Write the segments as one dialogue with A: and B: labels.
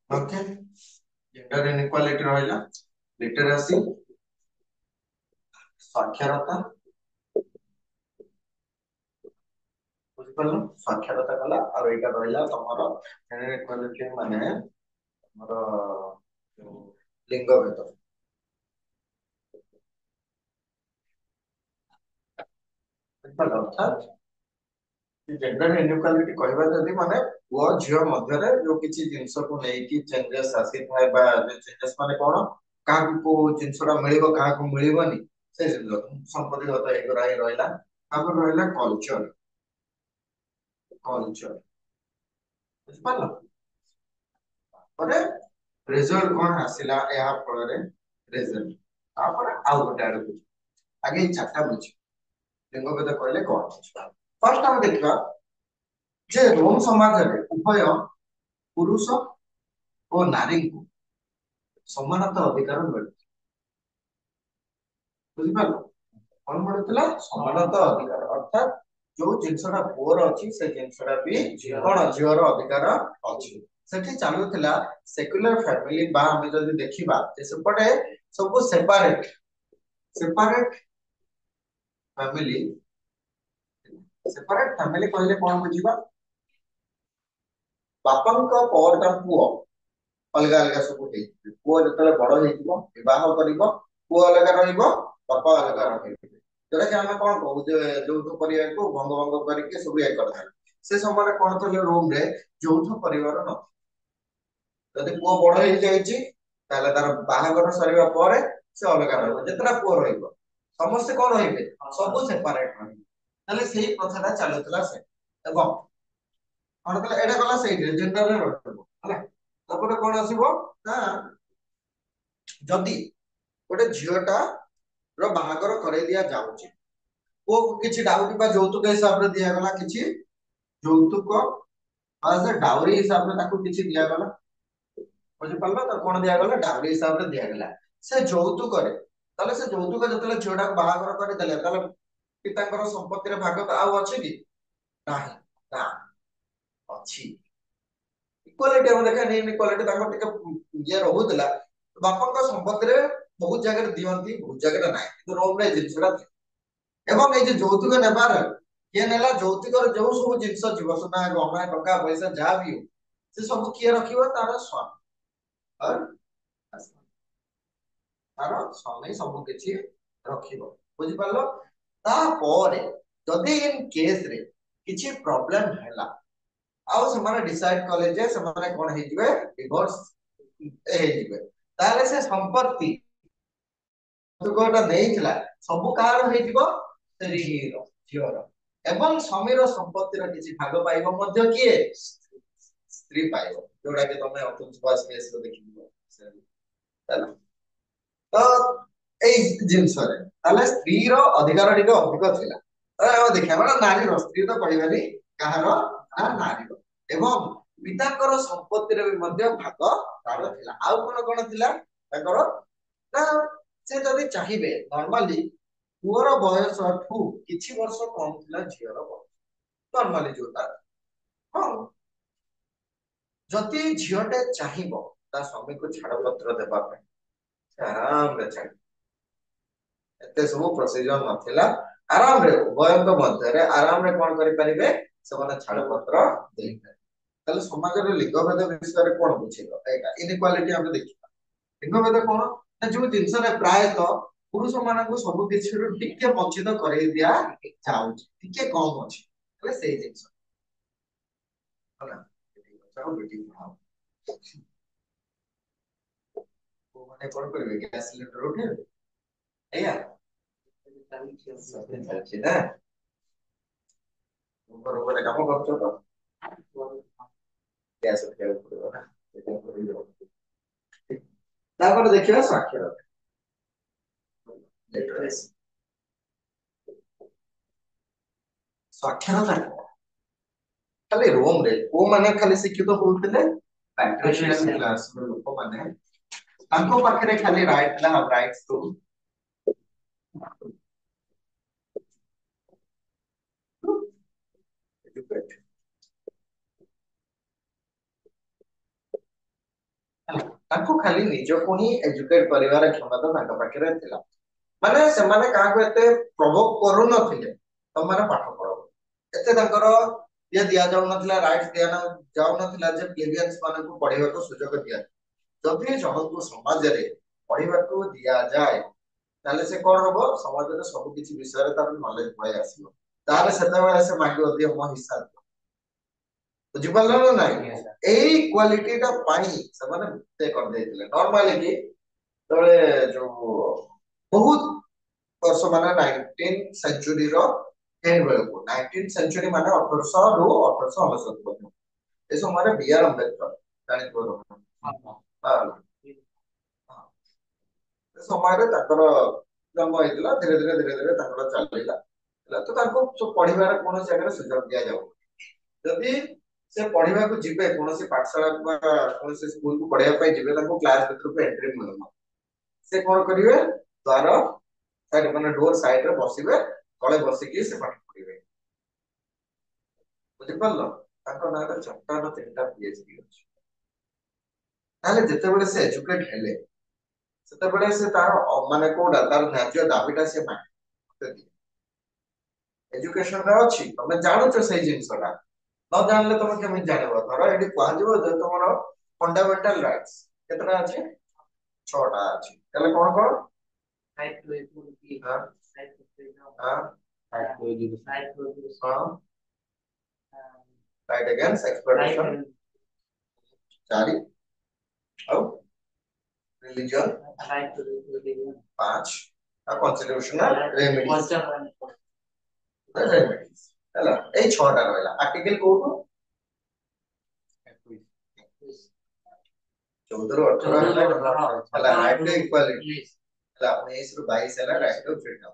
A: Okay gender inequality रहिला literacy साक्षरता बुझिपारल साक्षरता कला और एटा रहिला तमरो जेंडर इक्वालिटी माने हमरो लिंग भेद बुझिपारल अर्थात जेंडर इनइक्वालिटी कहबा जदी माने पुओ झियो मध्यरे जो किछि जिंस को नै कि चेंजेस आसी थाए बा चेंजेस माने कोन काहा को जिंसडा मिलिबो काहा को मिलिबोनी से जिंस संपत्तिगत एगुरा ही रहिला आगु रहिला कल्चर बुझिपारल परे रिजल्ट कोन आसिला या फल रे रिजल्ट तापर आउ गोटे आडू आगे चारटा बुझ लिंग भेद कहले कोन फर्स्ट हम देखिबा जे रोम समाज रे उभय पुरुष और नारी को समानता अधिकार मिलु बुझिपारल कोन मिलुतला समानता अधिकार अर्थात जो जिंसडा पुअर अछि से जिंसडा भी कोन झियर अधिकार अछि सेठी चालुथिला सेक्युलर फैमिली बा हम जदी देखिबा जे सेपटे सब separate separate family separate family कहले कोन बुझिबा बापंक परटा पुओ अलगा अलगा सब हेइथिबे पुओ जतले बड़ हेइथिबो विवाह करिवो पुओ अलगा रहिबो बापा अलगा रहिबे जरा कि हम कोन कहू जे যৌথ परिवार को भंग भंग करके सब एक करथा से समय रे कोन थले रूम रे যৌথ परिवार न जदि पुओ बड़ हेइ जाइछि ताले तार बाहागर सरीबा परे से अलगा रहबो जेतरा पुओ रहिबो समस्त कोन रहिबे सब सेपरेट रहिबे ताले सेही प्रथाटा चालुतला से ଏବଂ कोन तले एडा गला सेही जेंडर रे रहबो हला तापर कोन आसीबो ना जदि गोटे झियोटा रो बाहागर करे दिया जाउछि वो किछि डाउट बा যৌতুक हिसाब रे दिया गला किछि যৌতুक आज डाउरी हिसाब रे ताको किछि दिया गला बुझि पारलो त कोन दिया गला डाउरी हिसाब रे दिया गला से যৌতুक करे ताले से যৌতুक जतले झियोटा बाहागर करे देले ताले पिताଙ୍କର संपत्ति रे भाग त आउ अछि कि नाही ना अछि इक्वालिटी हम देखा नहीं इक्वालिटी ताको टिके ये रहुतला बापक संपत्ति रे बहुत जगह दियंती बहुत जगह नाही କିନ୍ତୁ रोम रे जिंसडा ଏବଂ এই যে যৌতুକ ନେବାର କିଏ ନେଲା ଯୌତୁକର ଯୋଉ ସବୁ ଜିନିଷ ଯିବ ସୁନା ଗହଣା ଟଙ୍କା ପଇସା ଯାହା ବି ହଉ ସେ ସବୁ କିଏ ରଖିବ ତାର ସ୍ୱାମୀ और ତାର ସ୍ୱାମୀ ସବୁ କିଛି ରଖିବ ବୁଝିପାରିଲ ତାପରେ ଯଦି ଇନ କେସ ରେ କିଛି ପ୍ରୋବ୍ଲେମ ହେଲା ଆଉ ସେମାନେ डिसाइड कले जे ସେମାନେ कोन ହେଇଯିବେ डिवोर्स ହେଇଯିବେ ତାହେଲେ ସେ ସମ୍ପତ୍ତି ଯୌତୁକଟା ଦେଇଥିଲା ସବୁ କାହାର ହେଇଯିବ ସ୍ତ୍ରୀର ଝିଅର ଏବଂ ସ୍ୱାମୀର ସମ୍ପତ୍ତିର କିଛି ଭାଗ ପାଇବ ମଧ୍ୟ କିଏ ସ୍ତ୍ରୀ ପାଇବ ଯୋଉଟା କି ତମେ ଅତୁଲ ସୁଭାଷ କେସରେ ଦେଖିଥିବ ହେଲା ତ ଏଇ ଜିନିଷରେ ତାହେଲେ ସ୍ତ୍ରୀର ଅଧିକାର ଟିକେ ଅଧିକ ଥିଲା ଆମେ ଦେଖିବା ମାନେ ନାରୀର ସ୍ତ୍ରୀ ତ କହିବାନି କାହାର ନା ନାରୀର ଏବଂ ପିତାଙ୍କର ସମ୍ପତ୍ତିରେ ବି ମଧ୍ୟ ଭାଗ ତାର ଥିଲା ଆଉ କଣ କଣ ଥିଲା ତାଙ୍କର ନା ସେ ଯଦି ଚାହିଁବେ ନର୍ମାଲି ପୁଅର ବୟସଠୁ କିଛି ବର୍ଷ କମ ଥିଲା ଝିଅର ବୟସ ନର୍ମାଲି ଯୋଉଟା ହଁ ଯଦି ଝିଅଟେ ଚାହିଁବ ତା ସ୍ୱାମୀକୁ ଛାଡପତ୍ର ଦେବା ପାଇଁ ସେ ଆରାମରେ ଛାଡି ଏତେ ସବୁ ପ୍ରୋସିଜର ନଥିଲା ଆରାମରେ ଉଭୟଙ୍କ ମଧ୍ୟରେ ଆରାମରେ କଣ କରିପାରିବେ ସେମାନେ ଛାଡପତ୍ର ଦେଇପାରିବେ ତାହେଲେ ସମାଜରେ ଲିଙ୍ଗ ଭେଦ ବିଷୟରେ କଣ ବୁଝିବ ଏଇଟା ଇନଇକ୍ୱାଲିଟି ଆମେ ଦେଖିବା ଲିଙ୍ଗ ଭେଦ କଣ ନା ଯୋଉ ଜିନିଷରେ ପ୍ରାୟତଃ ପୁରୁଷ ମାନଙ୍କୁ ସବୁ କିଛିରୁ ଟିକେ ବଞ୍ଚିତ କରେଇ ଦିଆ ଯାଉଛି ଟିକେ କମ ଅଛି ହେଲେ ସେଇ ଜିନିଷ ହେଲା ବେଟି ବଚାओ ବେଟି ପଢାओ କୋଉମାନେ କଣ କରିବେ ଗ୍ୟାସ ସିଲିଣ୍ଡର ଉଠେଇବେ ଏଇଆ ଚାଲିଛି ନା ଘର ଉପରେ କାମ କରୁଛ ତ ଗ୍ୟାସ ଉଠେଇବାକୁ ପଡିବ ନା ସେଥିପାଇଁ କରିବ। ତାପରେ ଦେଖିବା ସାକ୍ଷରତା ଲିଟରେସି ସାକ୍ଷରତା ଖାଲି ରୋମ ରେ କୋଉମାନେ ଖାଲି ଶିକ୍ଷିତ ହଉଥିଲେ ପାଟ୍ରିସିଆନ କ୍ଲାସ ଲୋକମାନେ ତାଙ୍କ ପାଖରେ ଖାଲି ରାଇଟ ଥିଲା ରାଇଟ୍ସ ଟୁ ଏଜୁକେଟ ତାଙ୍କୁ ଖାଲି ନିଜକୁ ହିଁ ଏଜୁକେଟ କରିବାର କ୍ଷମତା ତାଙ୍କ ପାଖରେ ଥିଲା। ମାନେ ସେମାନେ କାହାକୁ ଏତେ ପ୍ରଭୋଗ କରୁନଥିଲେ ତମମାନେ ପାଠ ପଢ, ଏତେ ତାଙ୍କର ଇଏ ଦିଆଯାଉନଥିଲା, ରାଇଟ୍ସ ଯାଉନଥିଲା ଯେ ପ୍ଲେବିୟାନ୍ସ ମାନଙ୍କୁ ପଢିବାକୁ ସୁଯୋଗ ଦିଆ। ଯଦି ଜଣଙ୍କୁ ସମାଜରେ ପଢିବାକୁ ଦିଆଯାଏ ତାହେଲେ ସେ କଣ ହବ, ସମାଜରେ ସବୁ କିଛି ବିଷୟରେ ତାର ନଲେଜ ପଳେଇ ଆସିବ। ତାହେଲେ ସେତେବେଳେ ସେ ମାଗିବ ଦିଅ ମୋ ହିସାବ, ବୁଝିପାରିଲ ନା ନାଇଁ? ଏଇ କ୍ୱାଲିଟି ଟା ପାଇଁ ସେମାନେ ସେ କରିଦେଇଥିଲେ। ନର୍ମାଲି କି ଯେତେବେଳେ ଯୋଉ ବହୁତ ବର୍ଷ ମାନେ 19th ସେଞ୍ଚୁରୀର ଏଣ୍ଡ ବେଳକୁ, 19th ସେଞ୍ଚୁରୀ ମାନେ 1800 ରୁ 1899 ଏ ସମୟରେ B.R. ଆମ୍ବେଦକର ଜାଣିଥିବ, ସେ ସମୟରେ ତାଙ୍କର ଜନ୍ମ ହେଇଥିଲା। ଧୀରେ ଧୀରେ ଧୀରେ ଧୀରେ ତାଙ୍କର ଚାଲିଲା ତ ତାଙ୍କୁ ପଢିବାର କୌଣସି ଜାଗାରେ ସୁଯୋଗ ଦିଆଯାଉ। ଯଦି ସେ ପଢିବାକୁ ଯିବେ କୌଣସି ପାଠଶାଳା ବା କୌଣସି ସ୍କୁଲକୁ ପଢିବା ପାଇଁ ଯିବେ, ତାଙ୍କୁ କ୍ଲାସ ଭିତରକୁ ଏଣ୍ଟ୍ରି ମିଳୁନ। ସେ କଣ କରିବେ, ଦ୍ୱାର ମାନେ ଡୋର ସାଇଡରେ ବସିବେ, ତଳେ ବସିକି ସେ ପାଠ ପଢିବେ। ବୁଝିପାରିଲ? ତାଙ୍କ ନାଁରେ 4ଟା ନା 3ଟା PhD ଅଛି। ତାହେଲେ ଯେତେବେଳେ ସେ ଏଜୁକେଟ ହେଲେ ସେତେବେଳେ ସେ ତାର ମାନେ କୋଉଟା ତାର ନ୍ୟାଯ୍ୟ ଦାବିଟା ସେ ମାଗେ। ଏଜୁକେସନରେ ଅଛି, ତମେ ଜାଣୁଛ ସେଇ ଜିନିଷଟା, ନ ଜାଣିଲେ ତମେ କେମିତି ଜାଣିବ? ଧର ଏଠି କୁହାଯିବ ଯେ ତମର ଫଣ୍ଡାମେଣ୍ଟାଲ ରାଇଟ୍ସ କେତେଟା ଅଛି? 6ଟା ଅଛି। ତାହେଲେ କଣ କଣ? ରାଇଟ୍ ଏଗେନ୍ଷ୍ଟ ଏକ୍ସପ୍ଲଏଟେସନ 4, ଆଉ ରିଲିଜିଅନ 5, ଆଉ କନଷ୍ଟିଟ୍ୟୁସନାଲ ରେମିଡିଜ ହେଲା। ଏଇ 6ଟା ରହିଲା। ଆର୍ଟିକଲ କୋଉଠୁ? 14 ରୁ 18 ହେଲା ରାଇଟ୍ ଟୁ ଇକ୍ୱାଲିଟି, ହେଲା 19 ରୁ 22 ହେଲା ରାଇଟ୍ ଟୁ ଫ୍ରିଡମ,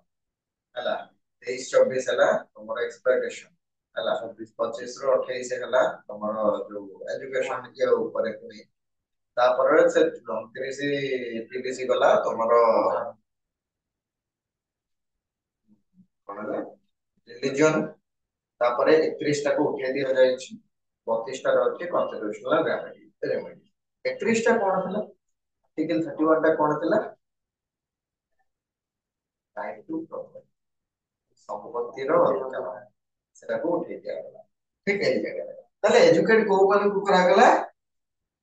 A: ହେଲା 23-24 ହେଲା ତମର ଏକ୍ସପ୍ଲଏଟେସନ, ହେଲା 25 ରୁ 28 ହେଲା ତମର ଯୋଉ ଏଜୁକେସନ ଇଏ ଉପରେ ପୁଣି। ତାପରେ ସେ 29-30 ଗଲା ତମର କଣ ହେଲା ରିଲିଜିଅନ। ତାପରେ 31ଟାକୁ ଉଠେଇ ଦିଆଯାଇଛି, 32ଟା ରହିଛି କନଷ୍ଟିଟ୍ୟୁସନାଲ ରେମିଡି। 31ଟା କଣ ଥିଲା? ଆର୍ଟିକଲ 31 ଟା କଣ ଥିଲା? ରାଇଟ୍ ଟୁ ପ୍ରପର୍ଟି, ସମ୍ପତ୍ତିର ଅଧିକାର, ସେଟାକୁ ଉଠେଇ ଦିଆଗଲା। ଠିକ ଏଇ ଜାଗାରେ ତାହେଲେ ଏଜୁକେଟ କୋଉ ମାନଙ୍କୁ କରାଗଲା?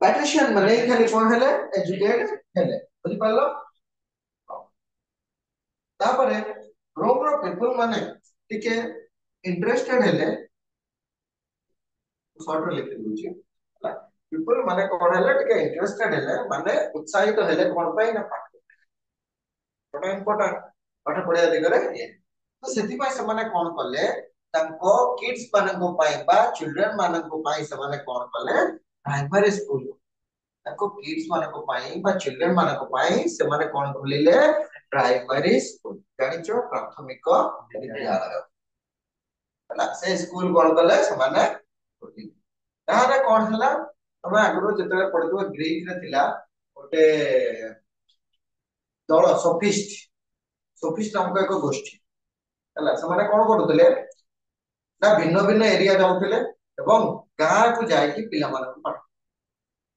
A: ପାଟ୍ରିସିଆନ ମାନେ ଖାଲି କଣ ହେଲେ? ଏଜୁକେଟ ହେଲେ। ବୁଝିପାରିଲ? ତାପରେ ରୋମର ପିପୁଲ ମାନେ ଟିକେ ଇଣ୍ଟରେଷ୍ଟେଡ ହେଲେ, ସର୍ଟରେ ଲେଖି ଦଉଛି ହେଲା। ପିପୁଲ ମାନେ କଣ ହେଲେ, ଟିକେ ଇଣ୍ଟରେଷ୍ଟେଡ ହେଲେ, ମାନେ ଉତ୍ସାହିତ ହେଲେ କଣ ପାଇଁ ନା ପାଠ ଇମ୍ପୋର୍ଟାଣ୍ଟ, ପାଠ ପଢିବା ଦିଗରେ ଇଏ। ତ ସେଥିପାଇଁ ସେମାନେ କଣ କଲେ, ତାଙ୍କ କିଡ୍ସ ମାନଙ୍କ ପାଇଁ ବା ଚିଲଡ୍ରେନ ମାନଙ୍କ ପାଇଁ ସେମାନେ କଣ କଲେ, ପ୍ରାଇମାରୀ ସ୍କୁଲ, ତାଙ୍କ କିଡ୍ସ ମାନଙ୍କ ପାଇଁ ବା ଚିଲଡ୍ରେନ ମାନଙ୍କ ପାଇଁ ସେମାନେ କଣ ଖୋଲିଲେ? Primary school. ଜାଣିଛ ପ୍ରାଥମିକ ବିଦ୍ୟାଳୟ, ହେଲା ସେ ସ୍କୁଲ କଣ କଲେ ସେମାନେ ଖୋଲିଲେ। ତାହେଲେ କଣ ହେଲା, ତମେ ଆଗରୁ ଯେତେବେଳେ ପଢିଥିବ ଗ୍ରୀକରେ ଥିଲା ଗୋଟେ ଦଳ ସୋଫିଷ୍ଟ ନାମକ ଏକ ଗୋଷ୍ଠୀ, ହେଲା ସେମାନେ କଣ କରୁଥିଲେ ନା ଭିନ୍ନ ଭିନ୍ନ ଏରିଆ ଯାଉଥିଲେ ଏବଂ ଗାଁକୁ ଯାଇକି ପିଲାମାନଙ୍କୁ ପାଠ,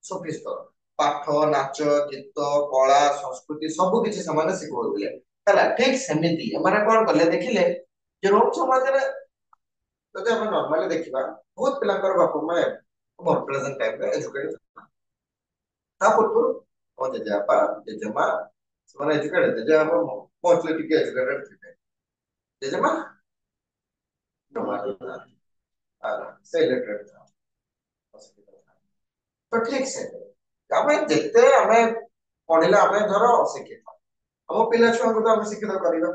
A: ସୋଫିଷ୍ଟ ଦଳ ପାଠ, ନାଚ, ଗୀତ, କଳା, ସଂସ୍କୃତି ସବୁ କିଛି ସେମାନେ ଶିଖଉଥିଲେ, ହେଲା। ଠିକ ସେମିତି ଏମାନେ କଣ କଲେ, ଦେଖିଲେ ଯେ ରୋମ ସମାଜରେ ଯଦି ଆମେ ନର୍ମାଲି ଦେଖିବା ବହୁତ ପିଲାଙ୍କର ବାପା ମା ମୋର ପ୍ରେଜେଣ୍ଟ ଟାଇମରେ ଏଜୁକେଟେଡ, ତା ପୂର୍ବରୁ ମୋ ଜେଜେବାପା ଜେଜେମା ସେମାନେ ଏଜୁକେଟେଡ, ଜେଜେବାପା ମୋଷ୍ଟଲି ଟିକେ ଏଜୁକେଟେଡ ଥିଲେ, ଜେଜେମା ସେ ଇଲିଟରେଟ था। ତ ଠିକ ସେ ଆମେ ଯେତେ ଆମେ ପଢିଲେ, ଆମେ ଧର ଅଶିକ୍ଷିତ, ଆମ ପିଲା ଛୁଆଙ୍କୁ ତ ଆମେ ଶିକ୍ଷିତ କରିବା।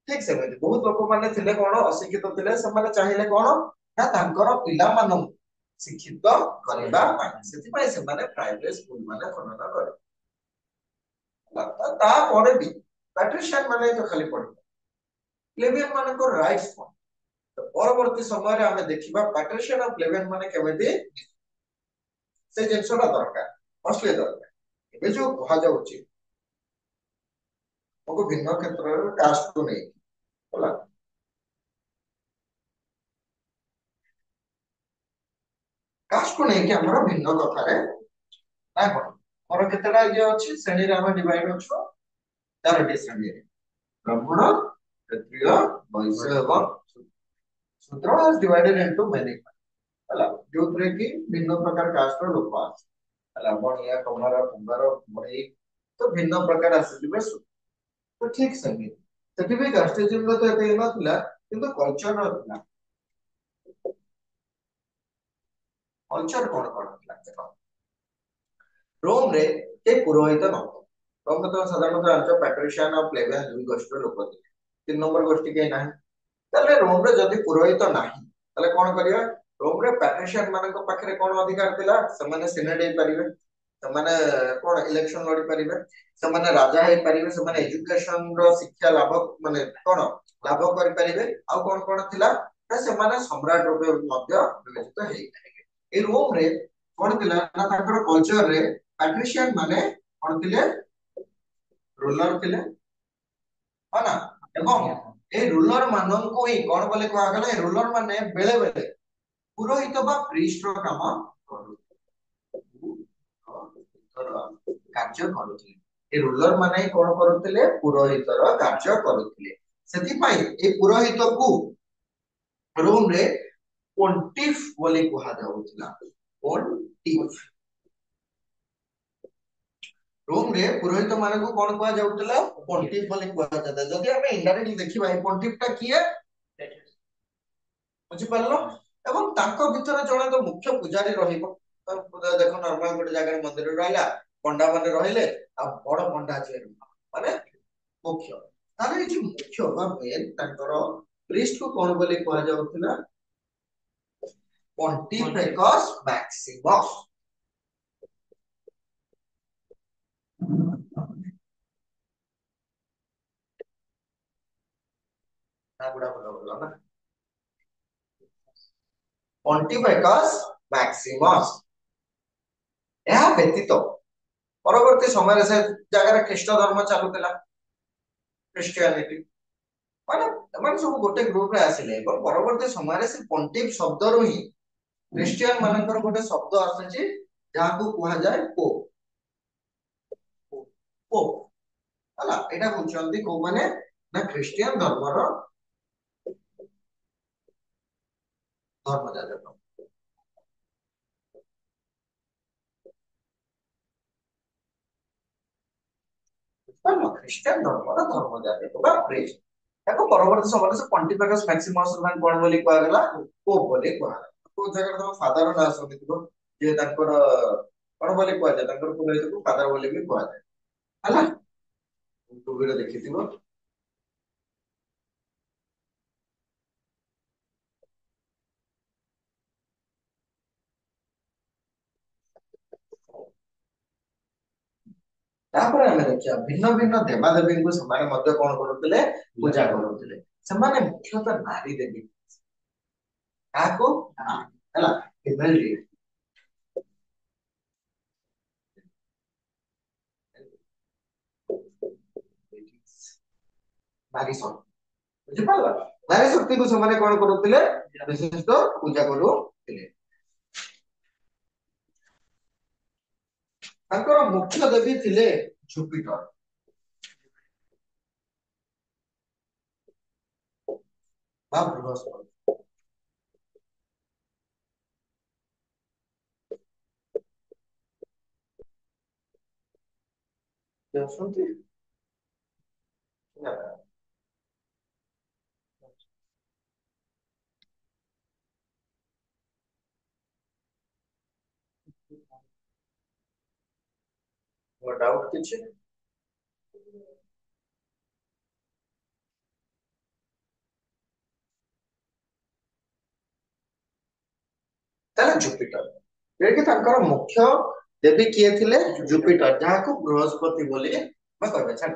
A: ଠିକ ସେମିତି ବହୁତ ଲୋକମାନେ ଥିଲେ କଣ, ଅଶିକ୍ଷିତ ଥିଲେ, ସେମାନେ ଚାହିଁଲେ କଣ ନା ତାଙ୍କର ପିଲାମାନଙ୍କୁ ଶିକ୍ଷିତ କରିବା ପାଇଁ, ସେଥିପାଇଁ ସେମାନେ ପ୍ରାଇଭେଟ ସ୍କୁଲ ମାନେ ଖୋଲନା କଲେ। ତାପରେ ବି ପାଟ୍ରିସିଆନ ମାନେ ତ ଖାଲି ପଢିବେ, ପ୍ଲେବିୟାନ ମାନଙ୍କର ରାଇଟ୍ସ କଣ? ପରବର୍ତ୍ତୀ ସମୟରେ ଆମେ ଦେଖିବା ପାଟ୍ରିସିଆନ ଆଉ ପ୍ଲେବିୟାନ ମାନେ କେମିତି ସେ ଜିନିଷଟା ଦରକାର, ଅଶ୍ଳୀ ଦରକାର। ଏବେ ଯୋଉ କୁହାଯାଉଛି ଆମକୁ ଭିନ୍ନ କ୍ଷେତ୍ରରେ କାଷ୍ଟକୁ ନେଇ, ହେଲା କାଷ୍ଟକୁ ନେଇକି ଆମର ଭିନ୍ନ କଥାରେ ନା କଣ ମୋର କେତେଟା ଇଏ ଅଛି ଶ୍ରେଣୀରେ ଆମେ ଡିଭାଇଡ ଅଛୁ 4ଟି ଶ୍ରେଣୀ ବ୍ରାହ୍ମଣ କ୍ଷତ୍ରିୟ ବୈଶ୍ୟ ଏବଂ ଶୂଦ୍ର has divided into many ହେଲା ଯୋଉଥିରେ କି ଭିନ୍ନ ପ୍ରକାର କାଷ୍ଟର ଲୋକ ଆସେ ହେଲା ବଣିଆ କମାର କୁମ୍ଭାର ମଢେଇ ତ ଭିନ୍ନ ପ୍ରକାର ଆସିଯିବେ ତ ଠିକ ସେମିତି ସେଠି ବି କାଷ୍ଟିଜିମ ତ ଏତେ ନଥିଲା କିନ୍ତୁ କଲଚର ଥିଲା କଲଚର କଣ ଥିଲା ଦେଖ ରୋମ ରେ କେହି ପୁରୋହିତ ନଥିଲେ ରୋମ ତ ସାଧାରଣତଃ ଜାଣିଛ ପାଟ୍ରିସିଆନ ଆଉ ପ୍ଲେବିଆନ ଦୁଇ ଗୋଷ୍ଠୀର ଲୋକ ଥିଲେ 3 ନମ୍ବର ଗୋଷ୍ଠୀ କେହି ନାହିଁ ତାହେଲେ ରୋମ ରେ ଯଦି ପୁରୋହିତ ନାହିଁ ତାହେଲେ କଣ କରିବା ରୋମ ରେ ପାଟ୍ରିସିଆନ ମାନଙ୍କ ପାଖରେ କଣ ଅଧିକାର ଥିଲା ସେମାନେ ସିନେଟ ହେଇପାରିବେ ସେମାନେ କଣ ଇଲେକ୍ସନ ଲଢି ପାରିବେ ସେମାନେ ରାଜା ହେଇପାରିବେ ସେମାନେ ଏଜୁକେସନ ର ଶିକ୍ଷା ଲାଭ ମାନେ କଣ ଲାଭ କରିପାରିବେ ଆଉ କଣ ଥିଲା ନା ସେମାନେ ସମ୍ରାଟ ରୂପେ ମଧ୍ୟ ବିବେଚିତ ହେଇପାରିବେ ଏଇ ରୋମ ରେ କଣ ଥିଲା ନା ତାଙ୍କର କଲଚରରେ ପାଟ୍ରିସିଆନ ମାନେ କଣ ଥିଲେ ରୁଲର ଥିଲେ ହଁ ନା ଏବଂ এই ରୁଲର ମାନଙ୍କୁ ହିଁ କଣ ବୋଲି କୁହାଗଲା ଏ ରୁଲର ମାନେ ବେଳେ ବେଳେ ପୁରୋହିତ ବା ପ୍ରିଷ୍ଟ ର କାମ କାର୍ଯ୍ୟ କରୁଥିଲେ ଏ ରୁଲର ମାନେ କଣ କରୁଥିଲେ ପୁରୋହିତର କାର୍ଯ୍ୟ କରୁଥିଲେ ସେଥିପାଇଁ ଏ ପୁରୋହିତକୁ ରୋମ ରେ ପୋଣ୍ଟିଫ ବୋଲି କୁହାଯାଉଥିଲା ପୋଣ୍ଟିଫ ରୋମ ରେ ପୁରୋହିତ ମାନଙ୍କୁ କଣ କୁହାଯାଉଥିଲା ପୋଣ୍ଟିଫ ବୋଲି କୁହାଯାଉଥିଲା ଯଦି ଆମେ ଇନଡାଇରେକ୍ଟଲି ଦେଖିବା ଏ ପୋଣ୍ଟିଫ ଟା କିଏ ବୁଝିପାରିଲ ଏବଂ ତାଙ୍କ ଭିତରେ ଜଣେ ତ ମୁଖ୍ୟ ପୂଜାରୀ ରହିବ ଦେଖ ନର୍ମାଲ ଗୋଟେ ଜାଗାରେ ମନ୍ଦିର ରହିଲା ପଣ୍ଡା ମାନେ ରହିଲେ ଆଉ ବଡ ପଣ୍ଡା ଯିଏ ମାନେ ମୁଖ୍ୟ ତାହେଲେ ଏଇ ଯୋଉ ମୁଖ୍ୟ ବା ମେନ୍ ତାଙ୍କର ପ୍ରିଷ୍ଟ କୁ କଣ ବୋଲି କୁହାଯାଉଥିଲା ପଣ୍ଟିଫେକସ୍ ମ୍ୟାକ୍ସିମସ୍ ନା ଗୁଡା ଭଲ ଭଲ ନା ପଣ୍ଟିଫେକସ୍ ମ୍ୟାକ୍ସିମସ୍ ଏହା ବ୍ୟତୀତ ପରବର୍ତ୍ତୀ ସମୟରେ ସେ ଜାଗାରେ ଖ୍ରୀଷ୍ଟ ଧର୍ମ ଚାଲୁଥିଲା ଖ୍ରୀଷ୍ଟିଆନିଟି ମାନେ ଏମାନେ ସବୁ ଗୋଟେ ଗ୍ରୁପ ରେ ଆସିଲେ ଏବଂ ପରବର୍ତ୍ତୀ ସମୟରେ ସେ ପଣ୍ଟିଫ ଶବ୍ଦରୁ ହିଁ ଖ୍ରୀଷ୍ଟିଆନ ମାନଙ୍କର ଗୋଟେ ଶବ୍ଦ ଆସୁଛି ଯାହାକୁ କୁହାଯାଏ ପୋପ ପୋପ ହେଲା ଏଇଟା ହଉଛନ୍ତି କୋଉମାନେ ନା ଖ୍ରୀଷ୍ଟିଆନ ଧର୍ମର ଧର୍ମଯାଜକ ଖ୍ରୀଷ୍ଟିଆନ ଧର୍ମର ଧର୍ମଯାଜକ ବା ପ୍ରିଷ୍ଟ ତାକୁ ପରବର୍ତ୍ତୀ ସମୟରେ ସେ ପଣ୍ଟିଫେକସ୍ ମ୍ୟାକ୍ସିମସ୍ କଣ ବୋଲି କୁହାଗଲା ପୋପ ବୋଲି କୁହାଗଲା କୋଉ ଜାଗାରେ ତମ ଫାଦର ନାଁ ଶୁଣିଥିବ ଯେ ତାଙ୍କର କଣ ବୋଲି କୁହାଯାଏ ତାଙ୍କର ପୁରୋହିତକୁ ଫାଦର ବୋଲି ବି କୁହାଯାଏ ହେଲା ଟିଭିରେ ଦେଖିଥିବ ତାପରେ ଆମେ ଦେଖିବା ଭିନ୍ନ ଭିନ୍ନ ଦେବାଦେବୀଙ୍କୁ ସେମାନେ ମଧ୍ୟ କଣ କରୁଥିଲେ ପୂଜା କରୁଥିଲେ ସେମାନେ ମୁଖ୍ୟତଃ ନାରୀ ଦେବୀ କାହାକୁ ହେଲା ଫିମେଲ ନାରୀ ଶକ୍ତି ବୁଝିପାରିଲ ନାରୀ ଶକ୍ତିକୁ ସେମାନେ କଣ କରୁଥିଲେ ବିଶିଷ୍ଟ ପୂଜା କରୁଥିଲେ ତାଙ୍କର ମୁଖ୍ୟ ଦେବୀ ଥିଲେ ଜୁପିଟର ବା ବୃହସ୍ପତି ଅଛନ୍ତି ଡାଉଟ କିଛି ତାହେଲେ ଜୁପିଟର ଏଠି ତାଙ୍କର ମୁଖ୍ୟ ଦେବୀ କିଏ ଥିଲେ ଜୁପିଟର ଯାହାକୁ ବୃହସ୍ପତି ବୋଲି ଆମେ କହିବା ଛାଡ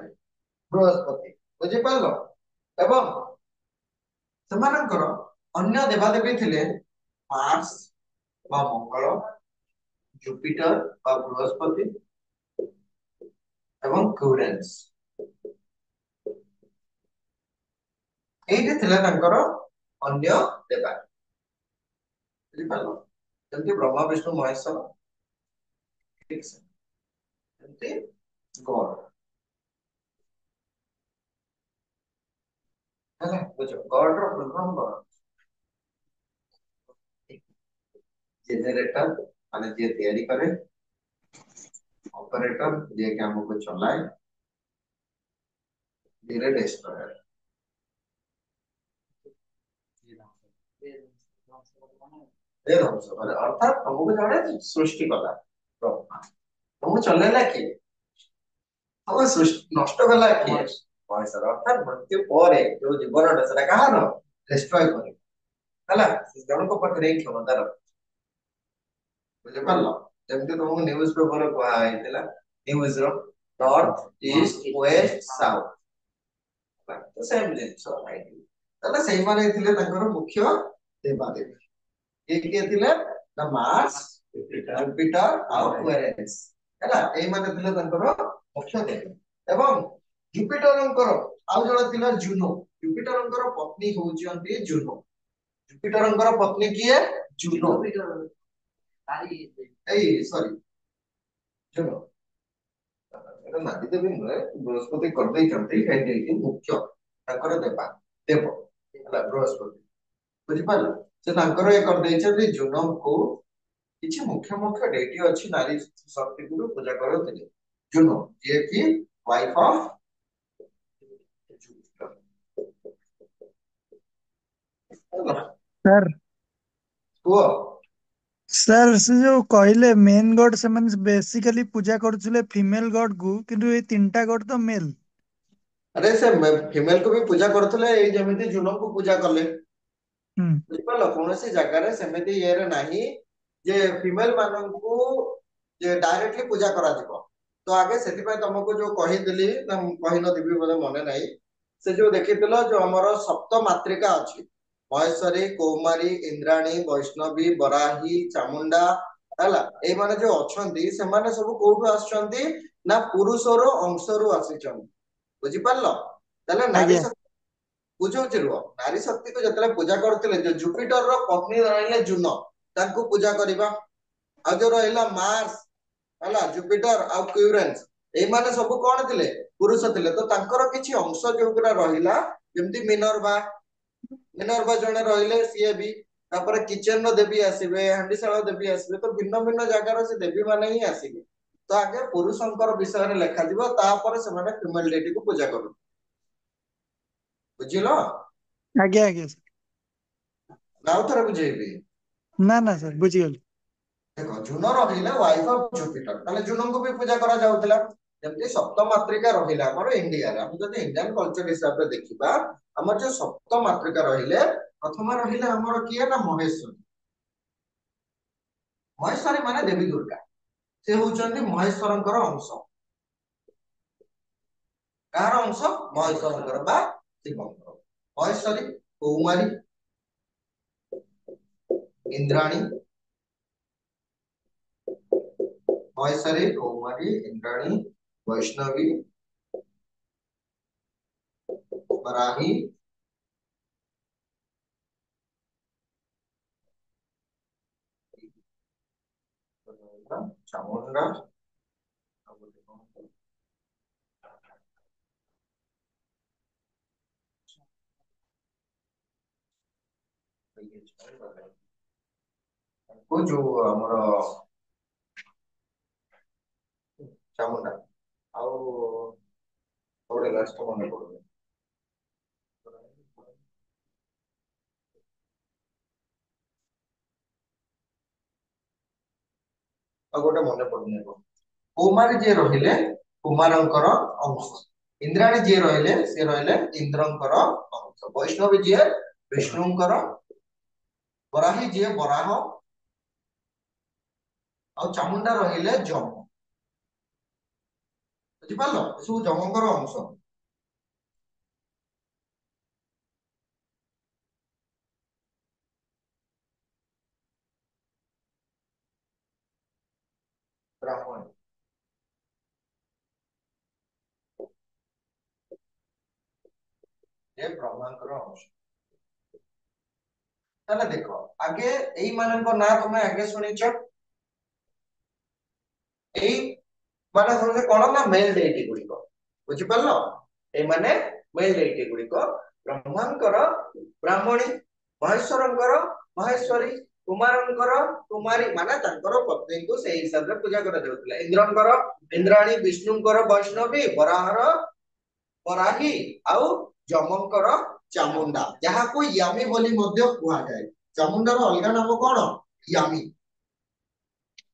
A: ବୃହସ୍ପତି ବୁଝିପାରିଲ ଏବଂ ସେମାନଙ୍କର ଅନ୍ୟ ଦେବାଦେବୀ ଥିଲେ ମାର୍ସ ବା ମଙ୍ଗଳ ଜୁପିଟର ବା ବୃହସ୍ପତି ଏବଂ କ୍ୟୁରେନ୍ସ ଏଇଠି ଥିଲା ତାଙ୍କର ଅନ୍ୟ ଦେବା ବୁଝିପାରିଲ ଯେମିତି ବ୍ରହ୍ମ ବିଷ୍ଣୁ ମହେଶ୍ୱର ଠିକ ଯେମିତି ଗଡ ହେଲା, ବୁଝ ଗଡ ର ଫୁଲ ଫର୍ମ କଣ? ଜେନେରେଟର ମାନେ ଯିଏ ତିଆରି କରେ, ऑपरेटर ये क्या हमको चलाए, धीरे डिस्ट्रॉयर ये ध्वंस करे अर्थात हमको जड़े सृष्टि कला ब्रह्मा हमको चलेला कि हम सृष्टि नष्ट कला कि मनुष्य अर्थात मृत्यु ପରେ जो जीवनटा सेटा काହାର डिस्ट्रॉय करे ହେଲା ସେ ଜଣଙ୍କ ପାଖରେ ଏଇ କ୍ଷମତା ରଖେ ବୁଝିପାରିଲ ଯେମିତି ତମକୁ ନ୍ୟୁଜ ପେପର କୁହା ହେଇଥିଲା ନ୍ୟୁଜ ର ନର୍ଥ ଇଷ୍ଟ ୱେଷ୍ଟ ସାଉଥ ତ ସେମ ଜିନିଷ ରାଇଟ୍ ତାହେଲେ ସେଇମାନେ ଥିଲେ ତାଙ୍କର ମୁଖ୍ୟ ଦେବାଦେବୀ କିଏ କିଏ ଥିଲେ ନା ମାର୍ସ ଜୁପିଟର ଆଉ ୟୁରେନସ୍ ହେଲା ଏଇମାନେ ଥିଲେ ତାଙ୍କର ମୁଖ୍ୟ ଦେବୀ ଏବଂ ଜୁପିଟରଙ୍କର ଆଉ ଜଣେ ଥିଲା ଜୁନୋ ଜୁପିଟରଙ୍କର ପତ୍ନୀ ହଉଛନ୍ତି ଜୁନୋ ଜୁପିଟରଙ୍କର ପତ୍ନୀ କିଏ ଜୁନୋ ଏଇ ସରି ଜୁନୋ ଏଟା ନାରୀ ଦେବୀ ନୁହେଁ ବୃହସ୍ପତି କରିଦେଇଛନ୍ତି ହେଇକି ମୁଖ୍ୟ ତାଙ୍କର ଦେବା ଦେବ ହେଲା ବୃହସ୍ପତି ବୁଝିପାରିଲ ସେ ତାଙ୍କର ଏ କରିଦେଇଛନ୍ତି ଜୁନୋଙ୍କୁ କିଛି ମୁଖ୍ୟ ମୁଖ୍ୟ ଡେଟି ଅଛି ନାରୀ ଶକ୍ତିକୁ ପୂଜା କରୁଥିଲେ ଜୁନୋ ଯିଏକି ୱାଇଫ ଅଫ
B: सर
A: କୁହ
B: सर से जो कहले मेन गॉड से बेसिकली पूजा କରୁଥିଲେ ଫିମେଲ ଗଡ କୁ କିନ୍ତୁ ଏଇ ତିନିଟା ଗଡ ତ मेल
A: ଆରେ ସେ ଫିମେଲ କୁ ବି ପୂଜା କରୁଥିଲେ ଏଇ ଯେମିତି ଜୁନୋଙ୍କୁ ପୂଜା କଲେ
B: हम्म
A: ବୁଝିପାରିଲ କୌଣସି ଜାଗାରେ ସେମିତି ଇଏରେ ନାହିଁ ଯେ ଫିମେଲ ମାନଙ୍କୁ ଯେ ଡାଇରେକ୍ଟଲି ପୂଜା କରାଯିବ ତ ଆଗେ ସେଥିପାଇଁ ତମକୁ ଯୋଉ କହିଥିଲି ନା ମୁଁ କହିନଥିବି ବୋଧେ ମନେ ନାହିଁ ସେ ଯୋଉ ଦେଖିଥିଲ ଯୋଉ ଆମର ସପ୍ତ ମାତ୍ରିକା ଅଛି ମହେଶ୍ୱରୀ କୌମାରୀ ଇନ୍ଦ୍ରାଣୀ ବୈଷ୍ଣବୀ ବରାହୀ ଚାମୁଣ୍ଡା ହେଲା ଏଇମାନେ ଯୋଉ ଅଛନ୍ତି ସେମାନେ ସବୁ କୋଉଠୁ ଆସୁଛନ୍ତି ନା ପୁରୁଷର ଅଂଶରୁ ଆସିଛନ୍ତି ବୁଝିପାରିଲ ତାହେଲେ ନାରୀ
B: ଆଜ୍ଞା
A: ବୁଝଉଛି ରୁହ ନାରୀ ଶକ୍ତିକୁ ଯେତେବେଳେ ପୂଜା କରୁଥିଲେ ଯୋଉ ଜୁପିଟରର ପତ୍ନୀ ରହିଲେ ଜୁନ ତାଙ୍କୁ ପୂଜା କରିବା ଆଉ ଯୋଉ ରହିଲା ମାର୍ସ ହେଲା ଜୁପିଟର ଆଉ କ୍ୟୁରେନ୍ସ ଏଇମାନେ ସବୁ କଣ ଥିଲେ ପୁରୁଷ ଥିଲେ ତ ତାଙ୍କର କିଛି ଅଂଶ ଯୋଉଗୁରା ରହିଲା ଯେମିତି ମିନର୍ଭା ଜଣେ ରହିଲେ ସିଏ ବି ତାପରେ କିଚେନ ର ଦେବୀ ଆସିବେ ହାଣ୍ଡିଶାଳ ଦେବୀ ଆସିବେ ତ ଭିନ୍ନ ଭିନ୍ନ ଜାଗାର ସେ ଦେବୀ ମାନେ ହିଁ ଆସିବେ ତ ଆଗେ ପୁରୁଷଙ୍କର ବିଷୟରେ ଲେଖାଯିବ ତାପରେ ସେମାନେ ଫିମେଲ ଡେଟିକୁ ପୂଜା କରନ୍ତି ବୁଝିଲ
B: ଆଜ୍ଞା ଆଜ୍ଞା
A: ନା ଆଉ ଥରେ ବୁଝେଇବି
B: ନା ନା सर ବୁଝିଗଲି
A: ଦେଖ ଜୁନ ରହିଲେ ୱାଇଫ ଅଫ ଜୁପିଟର ତାହେଲେ ଜୁନଙ୍କୁ ବି ପୂଜା କରାଯାଉଥିଲା ଯେମିତି ସପ୍ତ ମାତ୍ରିକା ରହିଲା ଆମର ଇଣ୍ଡିଆରେ ଆମେ ଯଦି ଇଣ୍ଡିଆନ କଲଚର ହିସାବରେ ଦେଖିବା ଆମର ଯୋଉ ସପ୍ତ ମାତ୍ରିକା ରହିଲେ ପ୍ରଥମ ରହିଲେ ଆମର କିଏ ନା ମହେଶ୍ୱରୀ ମହେଶ୍ୱରୀ ମାନେ ଦେବୀ ଦୁର୍ଗା ସେ ହଉଛନ୍ତି ମହେଶ୍ୱରଙ୍କର ଅଂଶ କାହାର ଅଂଶ ମହେଶ୍ୱରଙ୍କର ବା ଶିବଙ୍କର ମହେଶ୍ୱରୀ କୌମାରୀ ଇନ୍ଦ୍ରାଣୀ महेश्वरी कौमारी इंद्राणी वैष्णवी वराही चामुंडा को जो हमर चामुंडा ଆଉ ଗୋଟେ ଲାଷ୍ଟ ମନେ ପଡୁନି ଆଉ ଗୋଟେ ମନେ ପଡୁନି କୁମାରୀ ଯିଏ ରହିଲେ କୁମାରଙ୍କର ଅଂଶ ଇନ୍ଦ୍ରାଣୀ ଯିଏ ରହିଲେ ସେ ରହିଲେ ଇନ୍ଦ୍ରଙ୍କର ଅଂଶ ବୈଷ୍ଣବୀ ଯିଏ ବିଷ୍ଣୁଙ୍କର ବରାହୀ ଯିଏ ବରାହ ଆଉ ଚାମୁଣ୍ଡା ରହିଲେ ଯମ ବୁଝିପାରିଲ ଏସବୁ ଯମଙ୍କର ଅଂଶ ବ୍ରାହ୍ମଣ ଏ ବ୍ରହ୍ମାଙ୍କର ଅଂଶ ତାହେଲେ ଦେଖ ଆଗେ ଏଇ ମାନଙ୍କ ନାଁ ତମେ ଆଗେ ଶୁଣିଛ ଏଇ ମାନେ ହଉଛି କଣ ନା ମେଲ ଡେଇଟି ଗୁଡିକ ବୁଝିପାରିଲ ଏଇ ମାନେ ମେଲ ଡେଇଟି ଗୁଡିକ ବ୍ରହ୍ମାଙ୍କର ବ୍ରାହ୍ମଣୀ ମହେଶ୍ୱରଙ୍କର ମହେଶ୍ୱରୀ କୁମାରଙ୍କର କୁମାରୀ ମାନେ ତାଙ୍କର ପତ୍ନୀଙ୍କୁ ସେଇ ହିସାବରେ ପୂଜା କରାଯାଉଥିଲା ଇନ୍ଦ୍ରଙ୍କର ଇନ୍ଦ୍ରାଣୀ ବିଷ୍ଣୁଙ୍କର ବୈଷ୍ଣବୀ ବରାହର ବରାହୀ ଆଉ ଯମଙ୍କର ଚାମୁଣ୍ଡା ଯାହାକୁ ୟାମୀ ବୋଲି ମଧ୍ୟ କୁହାଯାଏ ଚାମୁଣ୍ଡାର ଅଲଗା ନାମ କଣ ୟାମୀ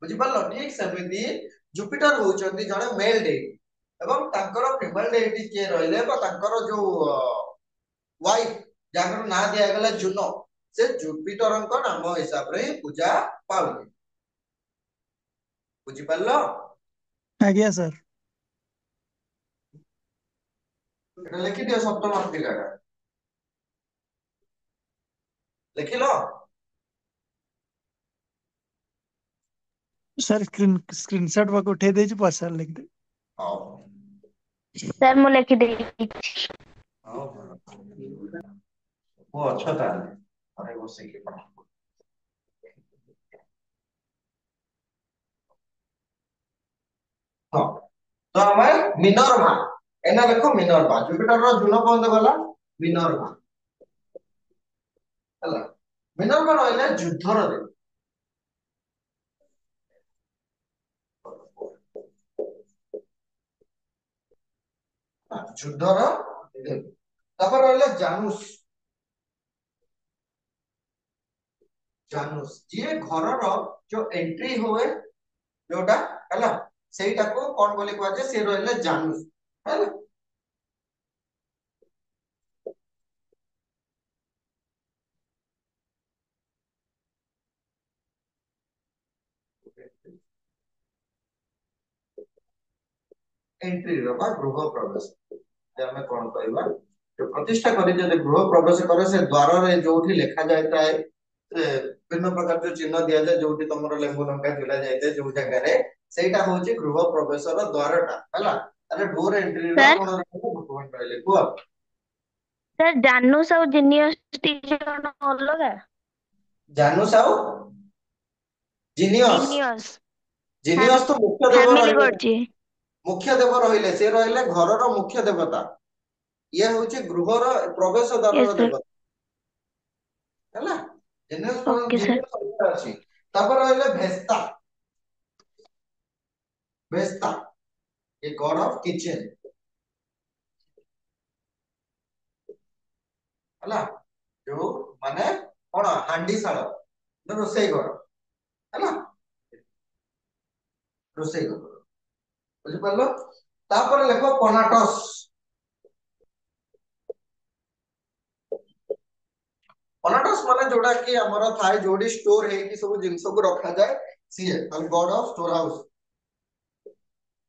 A: ବୁଝିପାରିଲ ଠିକ ସେମିତି ଜୁପିଟର ହଉଛନ୍ତି ଜଣେ ମେଲ ଡେଇଟି ଏବଂ ତାଙ୍କର ଫିମେଲ ଡେଇଟି କିଏ ରହିଲେ ବା ତାଙ୍କର ଯୋଉ ୱାଇଫ ଯାହାର ନାଁ ଦିଆଗଲା ଜୁନୋ ସେ ଜୁପିଟରଙ୍କ ନାମ ହିସାବରେ ହିଁ ପୂଜା ପାଉନି ବୁଝିପାରିଲ
B: ଆଜ୍ଞା ସାର୍।
A: এটা ଲେଖିଦିଅ ସପ୍ତମ ପିଲାଟା ଲେଖିଲ
B: ସାର୍ ସ୍କ୍ରିନଶଟ ପାକୁ ଉଠେଇ ଦେଇଛି ପଛରେ ଲେଖିଦେବି।
A: ହଉ
C: ସାର୍ ମୁଁ ଲେଖିଦେଇଛି।
A: ହଉ ମୁଁ ଅଛ ତାହେଲେ ଘରେ ବସିକି ପଢ ହଁ ତ ଆମେ ମିନର୍ଭା ଏନା ଦେଖ ମିନର୍ଭା ଜୁପିଟରର ଜୁନ ପର୍ଯ୍ୟନ୍ତ ଗଲା ମିନର୍ଭା ହେଲା ମିନର୍ଭା ରହିଲେ ଯୁଦ୍ଧର ଦେବୀ ଯୁଦ୍ଧର ଦେବୀ ତାପରେ ରହିଲେ ଜାନୁସ ଜାନୁସ ଯିଏ ଘରର ଯୋଉ ଏଣ୍ଟ୍ରି ହୁଏ ଯୋଉଟା ହେଲା ସେଇଟାକୁ କଣ ବୋଲି କୁହାଯାଏ ସେ ରହିଲେ ଜାନୁସ ହେଲା ଏଣ୍ଟ୍ରି ବା ଗୃହ ପ୍ରବେଶ ଆମେ କଣ କହିବା ପ୍ରତିଷ୍ଠା କରି ଯଦି ଗୃହ ପ୍ରବେଶ କରେ ସେ ଦ୍ୱାରରେ ଯୋଉଠି ଲେଖା ଯାଇଥାଏ ବିଭିନ୍ନ ପ୍ରକାର ଯୋଉ ଚିହ୍ନ ଦିଆଯାଏ ଯୋଉଠି ତମର ଲେମ୍ବୁ ଲଙ୍କା ଝୁଲା ଯାଇଥାଏ ଯୋଉ ଜାଗାରେ ସେଇଟା ହଉଛି ଗୃହ ପ୍ରବେଶର ଦ୍ୱାରଟା ହେଲା ତାହେଲେ ଡୋର ଏଣ୍ଟ୍ରିର
C: ସାର୍
A: କଣ ରହିଲେ କୁହ
C: ସାର୍ ଜାନୁସ ଆଉ ଜିନିୟସ ଦି ଜଣ ଅଲଗା
A: ଜାନୁସ ଆଉ ଜିନିୟସ
C: ଜିନିୟସ
A: ଜିନିୟସ ତ ମୁଖ୍ୟ ଦେବ
C: ଫ୍ୟାମିଲି
A: ରହିଲେ
C: କରୁଛି।
A: ମୁଖ୍ୟ ଦେବ ରହିଲେ ସେ ରହିଲେ ଘରର ମୁଖ୍ୟ ଦେବତା ଇଏ ହଉଛି ଗୃହର ପ୍ରବେଶ
C: ୟେସ୍
A: ଦ୍ୱାରର
C: ସାର୍
A: ଦେବତା ହେଲା
C: ଓକେ ସାର୍।
A: ଜିନିୟସ ଅଛି ତାପରେ ରହିଲେ ଭେସ୍ତା ଭେସ୍ତା ଏ ଗଡ ଅଫ କିଚେନ ହେଲା ଯୋଉ ମାନେ କଣ ହାଣ୍ଡିଶାଳ ରୋଷେଇ ଘର ହେଲା ରୋଷେଇ ଘର ବୁଝିପାରିଲ ତାପରେ ଲେଖ କନାଟସ କନାଟସ ମାନେ ଯୋଉଟା କି ଆମର ଥାଏ ଯୋଉଠି ଷ୍ଟୋର ହେଇକି ସବୁ ଜିନିଷକୁ ରଖାଯାଏ ସିଏ ଗଡ of store house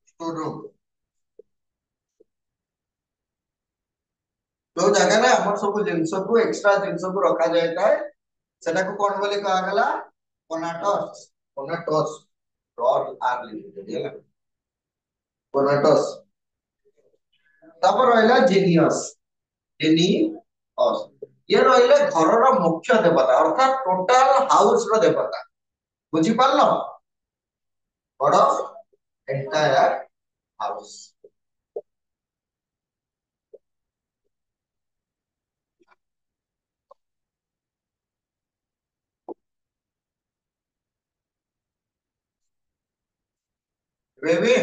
A: store room ଯୋଉ ଜାଗାରେ ଆମର ସବୁ ଜିନିଷକୁ ଏକ୍ସଟ୍ରା ଜିନିଷକୁ ରଖାଯାଇଥାଏ ସେଟାକୁ କଣ ବୋଲି କୁହାଗଲା କନାଟସ କନାଟସ ଡର ଆର ଲିମିଟେଡ ହେଲା କନାଟସ ତାପରେ ରହିଲା ଜିନିୟସ ଜିନିଅସ ଇଏ ରହିଲେ ଘରର ମୁଖ୍ୟ ଦେବତା ଅର୍ଥାତ ଟୋଟାଲ ହାଉସ ର ଦେବତା ବୁଝିପାରିଲ ଗଡ ଏଣ୍ଟାୟାର ହାଉସ ବେବି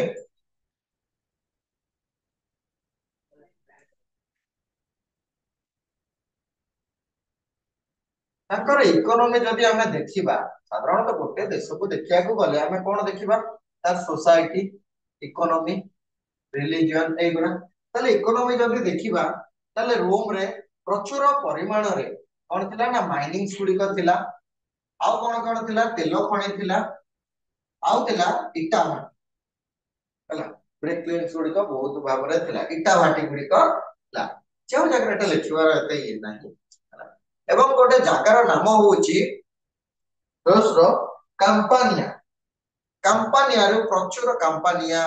A: ତାଙ୍କର ଇକୋନୋମି ଯଦି ଆମେ ଦେଖିବା ସାଧାରଣତଃ ଗୋଟେ ଦେଶକୁ ଦେଖିବାକୁ ଗଲେ ଆମେ କଣ ଦେଖିବା ତାର ସୋସାଇଟି ଇକୋନୋମି ରିଲିଜିଅନ ଏଇଗୁଡା ତାହେଲେ ଇକୋନୋମି ଯଦି ଦେଖିବା ତାହେଲେ ରୋମରେ ପ୍ରଚୁର ପରିମାଣରେ କଣ ଥିଲା ନା ମାଇନିଂସ ଗୁଡିକ ଥିଲା ଆଉ କଣ ଥିଲା ତେଲ ଖଣି ଥିଲା ଆଉ ଥିଲା ଇଟା ଭାଟି ହେଲା ବ୍ରେକ୍ ଲେନ୍ସ ଗୁଡିକ ବହୁତ ଭାବରେ ଥିଲା ଇଟା ଭାଟି ଗୁଡିକ ଥିଲା ଯେଉଁ ଜାଗାରେ ଏଟା ଲେଖିବାର ଏତେ ଇଏ ନାହିଁ ହେଲା ଏବଂ ଗୋଟେ ଜାଗାର ନାମ ହଉଛି ରୁଷର କାମ୍ପାନିଆ କାମ୍ପାନିଆରୁ ପ୍ରଚୁର କାମ୍ପାନିଆ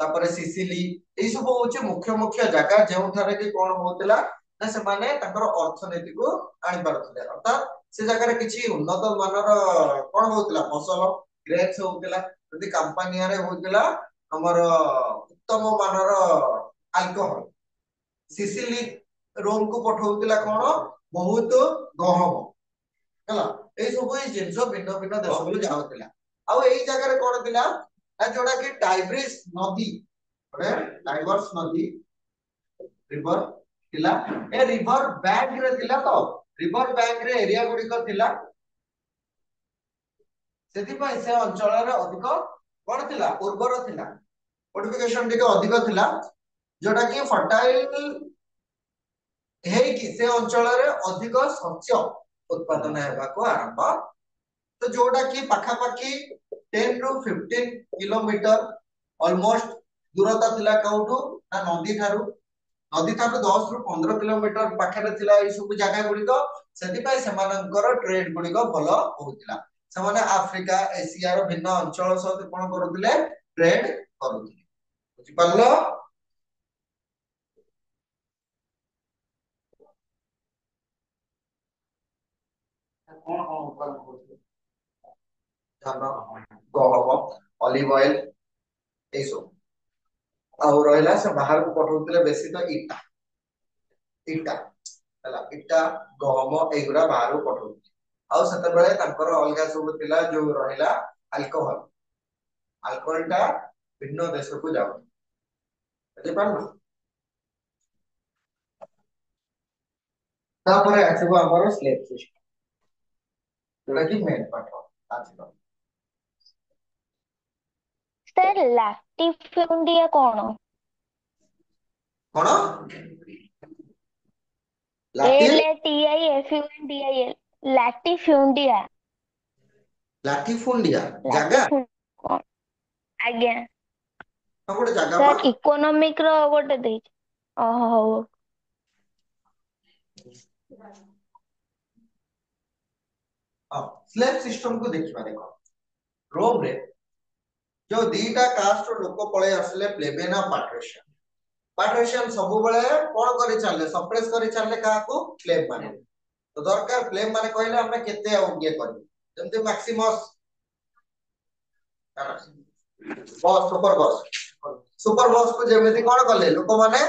A: ତାପରେ ସିସିଲି ଏଇ ସବୁ ହଉଛି ମୁଖ୍ୟ ମୁଖ୍ୟ ଜାଗା ଯେଉଁଠାରେ କି କଣ ହଉଥିଲା ନା ସେମାନେ ତାଙ୍କର ଅର୍ଥନୀତିକୁ ଆଣିପାରୁଥିଲେ ଅର୍ଥାତ ସେ ଜାଗାରେ କିଛି ଉନ୍ନତ ମାନର କଣ ହଉଥିଲା ଫସଲ ଗ୍ରେପ୍ସ ହଉଥିଲା ଯଦି କାମ୍ପାନିଆରେ ହଉଥିଲା ଆମର उत्तम मानर अल्कोहल सिसिली रोम को पठाउतिला कोन बहुत गहम हला ए सब ए जिंस भिन्न भिन्न देश को जाउतिला आ एई जगह रे कोन थिला जोड़ा कि टाइग्रिस नदी टाइगर्स नदी रिवर थिला ए रिवर बैंक रे थिला तो रिवर बैंक रे एरिया गुडी को थिला सेति पय से अंचल रे अधिक कोन थिला उर्वर थिला फोर्टिफिकेशन टिके अधिक थिला जोटा कि फर्टाइल हे कि से अंचल रे अधिक शस्य उत्पादन हेबा को आरंभ तो जोटा कि पाखा पाखी 10 टू 15 किलोमीटर ऑलमोस्ट दूरता थिला काउठू ना नदी थारू 10 रु 15 किलोमीटर पाखरे थिला ए सब जगह गुडी को सेति पय समानकर ट्रेड गुडी को भलो होतिला समाने अफ्रीका एशिया रो भिन्न अंचल सहित कोन करूतिले ट्रेड करूतिले बुझि पारलो
D: कौन कौन उत्पादन करते
A: धान गहम ऑलिव ऑयल ए सब आउ रहला से बाहर को पठाउतिले बेसी तो इटा हला इटा गहम एगुरा बाहर को पठाउतिले आउ सते बेले तांकर अलगा सब थिला जो रहला अल्कोहल टा भिन्न देश को जाउ बुझि पारलो तापरे आछबो हमर स्लेव सिस्टम जोटा कि मेन पाठ आछबो
C: सर लाटिफिउंडिया कौन
A: कोन लाठी
C: LATIFUNDIA लाटिफिउंडिया
A: लाठीफुंडिया जागा
C: लाटिफुं कौन आज्ञा
A: गोटे जागा
C: सर इकोनॉमिक रो गोटे देई ओहो
A: स्लेव सिस्टम को देखिबा देखो रोम रे जो दीटा कास्ट लोक पळे आसले प्लेबेन आ पाट्रिशियन सब बेले कोन करि चलले सप्रेस करि चलले का को प्लेब माने तो दरकार प्लेब माने कहले हमने केते ये करी जेमते मैक्सिमस सुपर बॉस को जेमेति कोन करले लोक माने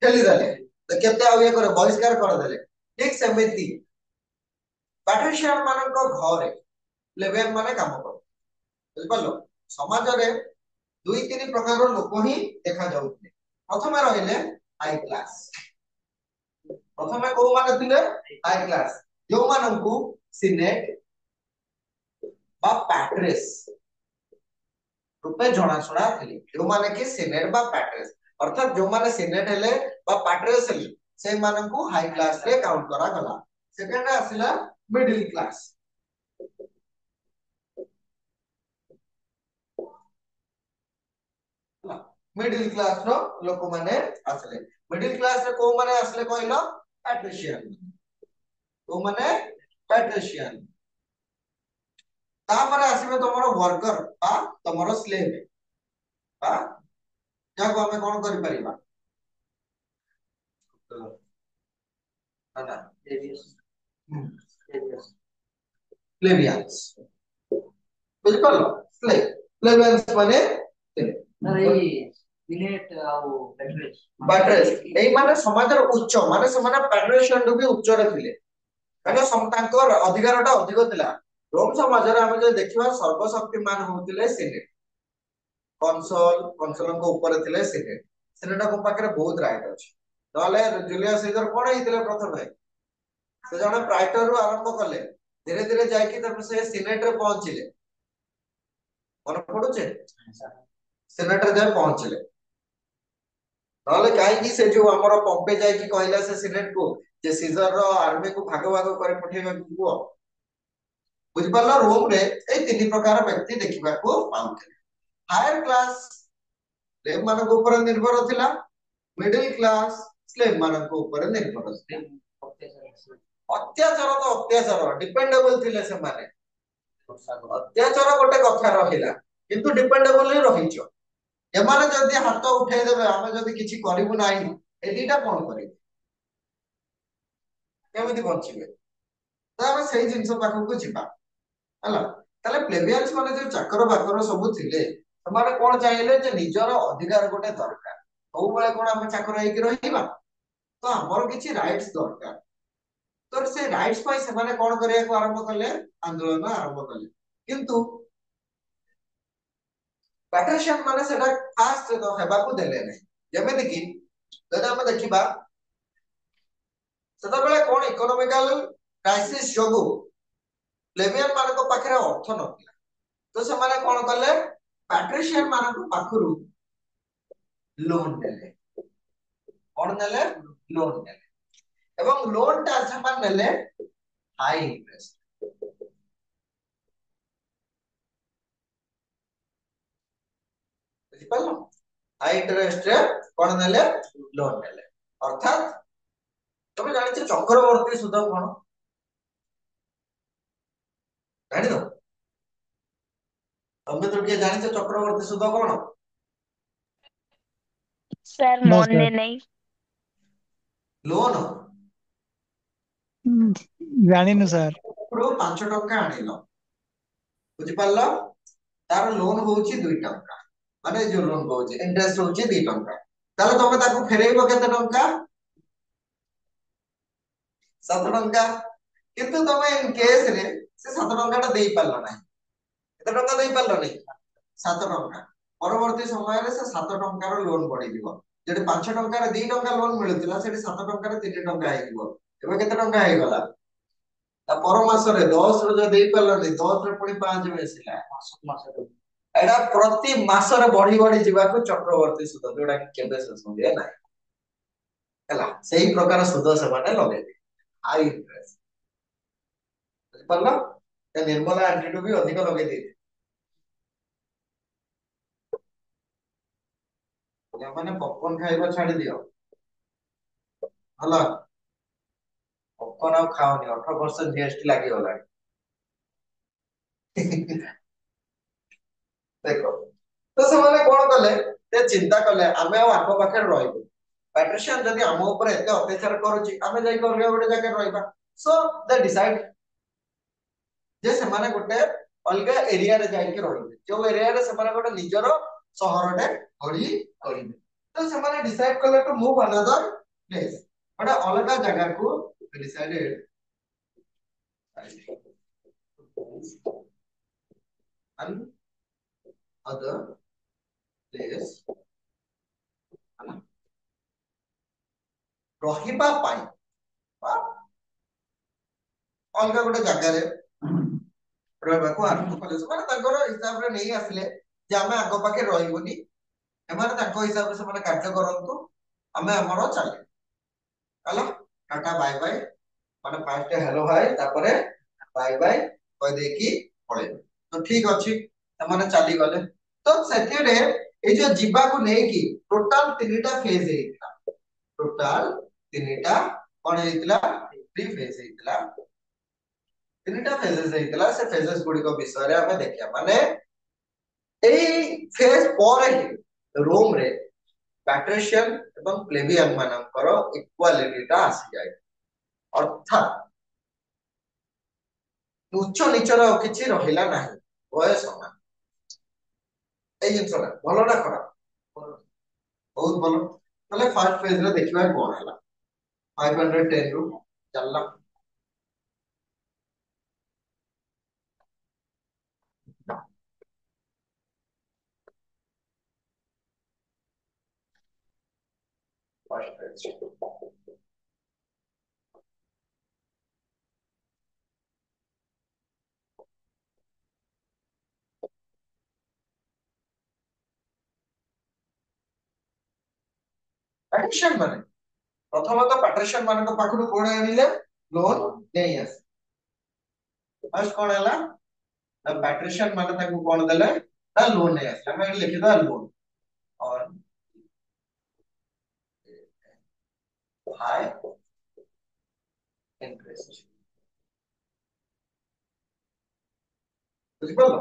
A: ठेली देले तो केते ये करे बहिष्कार कर देले ठीक सेमिति पाट्रिशियन मानन को घरे प्लेबियन माने काम कर बुझ पालो समाज रे दुई तीन प्रकार लोक ही देखा जाउतले प्रथमे रहिले हाई क्लास प्रथमे को माने थिले हाई क्लास जो माननकु सिनेट बा पैट्रिस रूपे जणा सुना थिले जो माने कि सिनेट बा पैट्रिस अर्थात जो माने सिनेट हेले बा पैट्रिस हेले से माननकु हाई क्लास रे काउंट करा गला सेकंड आसिला मिडिल क्लास मिडिल क्लास रो लोक माने आसले मिडिल क्लास रे को माने आसले कहलो पैट्रिशियन को माने पैट्रिशियन तापर आसीबे तमरो वर्कर बा तमरो स्लेव बा जाको हमें कोन करि परिबा ना प्लेबियंस बुझ पालो प्लेबियंस माने
D: सिनेट आउ
A: पैट्रिस एई माने समाजर उच्च माने समाना पैट्रिशियन भी उच्च रे थिले काने समतांकर अधिकारटा अधिक थिला रोम समाज रे हम जे देखिबा सर्वशक्तिमान होतिले सिनेट कंसल को ऊपर थिले सिनेट को पाखरे बहुत राइट अछि नले जूलियस सीजर कोन हितिले प्रथमे से जने प्राइटर रु आरंभ करले धीरे धीरे जाय कि तब से सिनेट रे पहुंचिले मन पडुचे सिनेट रे जाय पहुंचिले नले काई कि से जो हमर पंपे जाय कि कहला से सिनेट को जे सीजर रो आर्मी को भाग भाग करे पठेबा को बुझ पालो रोम रे ए तीन प्रकार व्यक्ति देखिबा को पाउथले हायर क्लास स्लेव मान को ऊपर निर्भर थिला मिडिल क्लास स्लेव मान को ऊपर निर्भर थिला अत्याचार तो अत्याचार डिपेंडेबल थिले से माने अत्याचार गोटे कथा रहिला किंतु डिपेंडेबल ही रहिचो एमाने जदी हाथ उठे देबे हम जदी किछि करिबु नाही ए दीटा कोन करिबे केमिति बचिबे त हम सेही जिंस पाखु को जिबा हला ताले प्लेबियंस माने जो चाकर बाकर सब थिले ସେମାନେ କଣ ଚାହିଁଲେ ଯେ ନିଜର ଅଧିକାର ଗୋଟେ ଦରକାର। ସବୁବେଳେ କଣ ଆମେ ଚାକର ହେଇକି ରହିବା? ତ ଆମର କିଛି ରାଇଟ୍ସ ଦରକାର। ତ ସେ ରାଇଟ୍ସ ପାଇଁ ସେମାନେ କଣ କରିବାକୁ ଆରମ୍ଭ କଲେ? ଆନ୍ଦୋଳନ ଆରମ୍ଭ କଲେ। କିନ୍ତୁ ପାଟ୍ରିସିଆନ ମାନେ ସେଟା ଫାଷ୍ଟ ହେବାକୁ ଦେଲେ ନାହିଁ। ଯେମିତି କି ଯଦି ଆମେ ଦେଖିବା ସେତେବେଳେ କଣ ଇକୋନୋମିକାଲ କ୍ରାଇସିସ ଯୋଗୁ ପ୍ଲେବିୟାନ ମାନଙ୍କ ପାଖରେ ଅର୍ଥ ନଥିଲା। ତ ସେମାନେ କଣ କଲେ? ପାଟ୍ରିସିଆନ ମାନଙ୍କ ପାଖରୁ ଲୋନ ନେଲେ। କଣ ନେଲେ? ଲୋନ ନେଲେ। ଏବଂ ଲୋନ ଟା ସେମାନେ ନେଲେ ହାଇ ଇଣ୍ଟରେଷ୍ଟ। ବୁଝିପାରିଲ? ହାଇ ଇଣ୍ଟରେଷ୍ଟ ରେ କଣ ନେଲେ? ଲୋନ ନେଲେ। ଅର୍ଥାତ ତମେ ଜାଣିଛ ଚକ୍ରବର୍ତ୍ତୀ ସୁଧ କଣ? ଜାଣିନ? ତମେ ତ କିଏ ଜାଣିଛ ଚକ୍ରବର୍ତ୍ତୀ ସୁଧ କଣ?
C: ସାର୍
B: नो
C: ମନେ
B: सर।
C: ନାହିଁ।
A: ଲୋନ
B: ଜାଣିନୁ ସାର୍।
A: 5 ଟଙ୍କା ଆଣିଲ, ବୁଝିପାରିଲ? ତାର ଲୋନ ହଉଛି 2 ଟଙ୍କା, ମାନେ ଯୋଉ ଲୋନ କହୁଛି ଇଣ୍ଟରେଷ୍ଟ ହଉଛି 2 ଟଙ୍କା। ତାହେଲେ ତମେ ତାକୁ ଫେରେଇବ କେତେ ଟଙ୍କା? 7 ଟଙ୍କା। କିନ୍ତୁ ତମେ ଇନ କେସ ରେ ସେ 7 ଟଙ୍କା ଟା ଦେଇ ପାରିଲ ନାହିଁ। କେତେ ଟଙ୍କା ଦେଇ ପାରିଲ ନାହିଁ? 7 ଟଙ୍କା। ପରବର୍ତ୍ତୀ ସମୟରେ ସେ 7 ଟଙ୍କାର ଲୋନ ବଢିଯିବ। ଯଦି 5 ଟଙ୍କାରେ 2 ଟଙ୍କା ଲୋନ ମିଳୁଥିଲା ସେଠି 7 ଟଙ୍କାରେ 3 ଟଙ୍କା ହେଇଯିବ। ଏବେ କେତେ ଟଙ୍କା ହେଇଗଲା? ତା ପର ମାସରେ 10 ରୁ ଯଦି ଦେଇ ପାରିଲନି 10 ରେ ପୁଣି 5 ମିଶିଲା।
D: ମାସରେ
A: ଏଇଟା ପ୍ରତି ମାସରେ ବଢି ବଢି ଯିବାକୁ ଚକ୍ରବର୍ତ୍ତୀ ସୁଧ, ଯୋଉଟା କି କେବେ ଶେଷ ହୁଏ ନାହିଁ। ହେଲା, ସେଇ ପ୍ରକାର ସୁଧ ସେମାନେ ଲଗେଇବେ, ହାଇ ଇଣ୍ଟରେଷ୍ଟ। ବୁଝିପାରିଲ? ନିର୍ମଲା ଆଣ୍ଟିଠୁ ବି ଅଧିକ ଲଗେଇ ଦେଇଥିଲେ। ମାନେ ପପକର୍ନ ଖାଇବା ଛାଡି ଦିଅ, ହେଲା? ପପକର୍ନ ଆଉ ଖାଅନି, 18% GST ଲାଗିଗଲାଣି। ଦେଖ, ତ ସେମାନେ କଣ କଲେ? ସେ ଚିନ୍ତା କଲେ ଆମେ ଆଉ ଆଖ ପାଖରେ ରହିବୁ। ପାଟ୍ରିସିଆନ ଯଦି ଆମ ଉପରେ ଏତେ ଅତ୍ୟାଚାର କରୁଛି ଆମେ ଯାଇକି ଅଲଗା ଗୋଟେ ଜାଗାରେ ରହିବା। ସୋ ଦେ ଡିସାଇଡ ଯେ ସେମାନେ ଗୋଟେ ଅଲଗା ଏରିଆରେ ଯାଇକି ରହିବେ, ଯୋଉ ଏରିଆରେ ସେମାନେ ଗୋଟେ ନିଜର ସହରଟେ ଗଢି କରିବେ। ତ ସେମାନେ ଡିସାଇଡ କଲେ ଟୁ ମୁଭ ଅନଦର ପ୍ଲେସ, ଗୋଟେ ଅଲଗା ଜାଗାକୁ ଡିସାଇଡେଡ other place ରହିବା ପାଇଁ ବା ଅଲଗା ଗୋଟେ ଜାଗାରେ ରହିବାକୁ ଆରମ୍ଭ କଲେ। ସେମାନେ ତାଙ୍କର ହିସାବରେ ନେଇ ଆସିଲେ ଯେ ଆମେ ଆଗ ପାଖେ ରହିବୁନି, ଏମାନେ ତାଙ୍କ ହିସାବରେ ସେମାନେ କାର୍ଯ୍ୟ କରନ୍ତୁ, ଆମେ ଆମର ଚାଲିବୁ। ହେଲା, ଟାଟା ବାଇ ବାଇ, ମାନେ ଫାଷ୍ଟ ହେଲୋ ହାଇ ତାପରେ ବାଇ ବାଇ କହିଦେଇକି ପଳେଇବେ। ତ ଠିକ ଅଛି, ସେମାନେ ଚାଲିଗଲେ। ତ ସେଥିରେ ଏଇ ଯୋଉ ଯିବାକୁ ନେଇକି ଟୋଟାଲ 3ଟା ଫେଜ ହେଇଥିଲା। ଟୋଟାଲ 3ଟା କଣ ହେଇଥିଲା? 3 ଫେଜ ହେଇଥିଲା। 3ଟା ଫେଜେସ ହେଇଥିଲା। ସେ ଫେଜେସ ଗୁଡିକ ବିଷୟରେ ଆମେ ଦେଖିବା। ମାନେ ଏଇ ଫେଜ ପରେ ହିଁ ରୋମ ରେ ପାଟ୍ରିସିଆନ ଏବଂ ପ୍ଲେବିଆନ ମାନଙ୍କର ଇକ୍ୱାଲିଟିଟା ଆସିଯାଏ। ଅର୍ଥାତ ଉଚ୍ଚ ନିଚର କିଛି ରହିଲା ନାହିଁ, ଉଭୟ ସମାନ। ଏଇ ଜିନିଷଟା ଭଲ ନା ଖରାପ? ବହୁତ ଭଲ। ତାହେଲେ ଫାର୍ଷ୍ଟ ଫେଜରେ ଦେଖିବା କଣ ହେଲା। 510 ରୁ ଚାଲିଲା। फर्स्ट पेज ପାଟ୍ରିସିଆନ ମାନେ ପ୍ରଥମତଃ ପାଟ୍ରିସିଆନ ମାନଙ୍କ ପାଖରୁ କଣ ଆଣିଲେ? ଲୋନ ନେଇ ଆସିଲେ। ଫାର୍ଷ୍ଟ କଣ ହେଲା ନା ପାଟ୍ରିସିଆନ ମାନେ ତାଙ୍କୁ କଣ ଦେଲେ ନା ଲୋନ ନେଇ ଆସିଲେ। ଆମେ ଏଠି ଲିଖିଦବା ଲୋନ और हाई इंटरेस्ट। ବୁଝିପାରିଲ?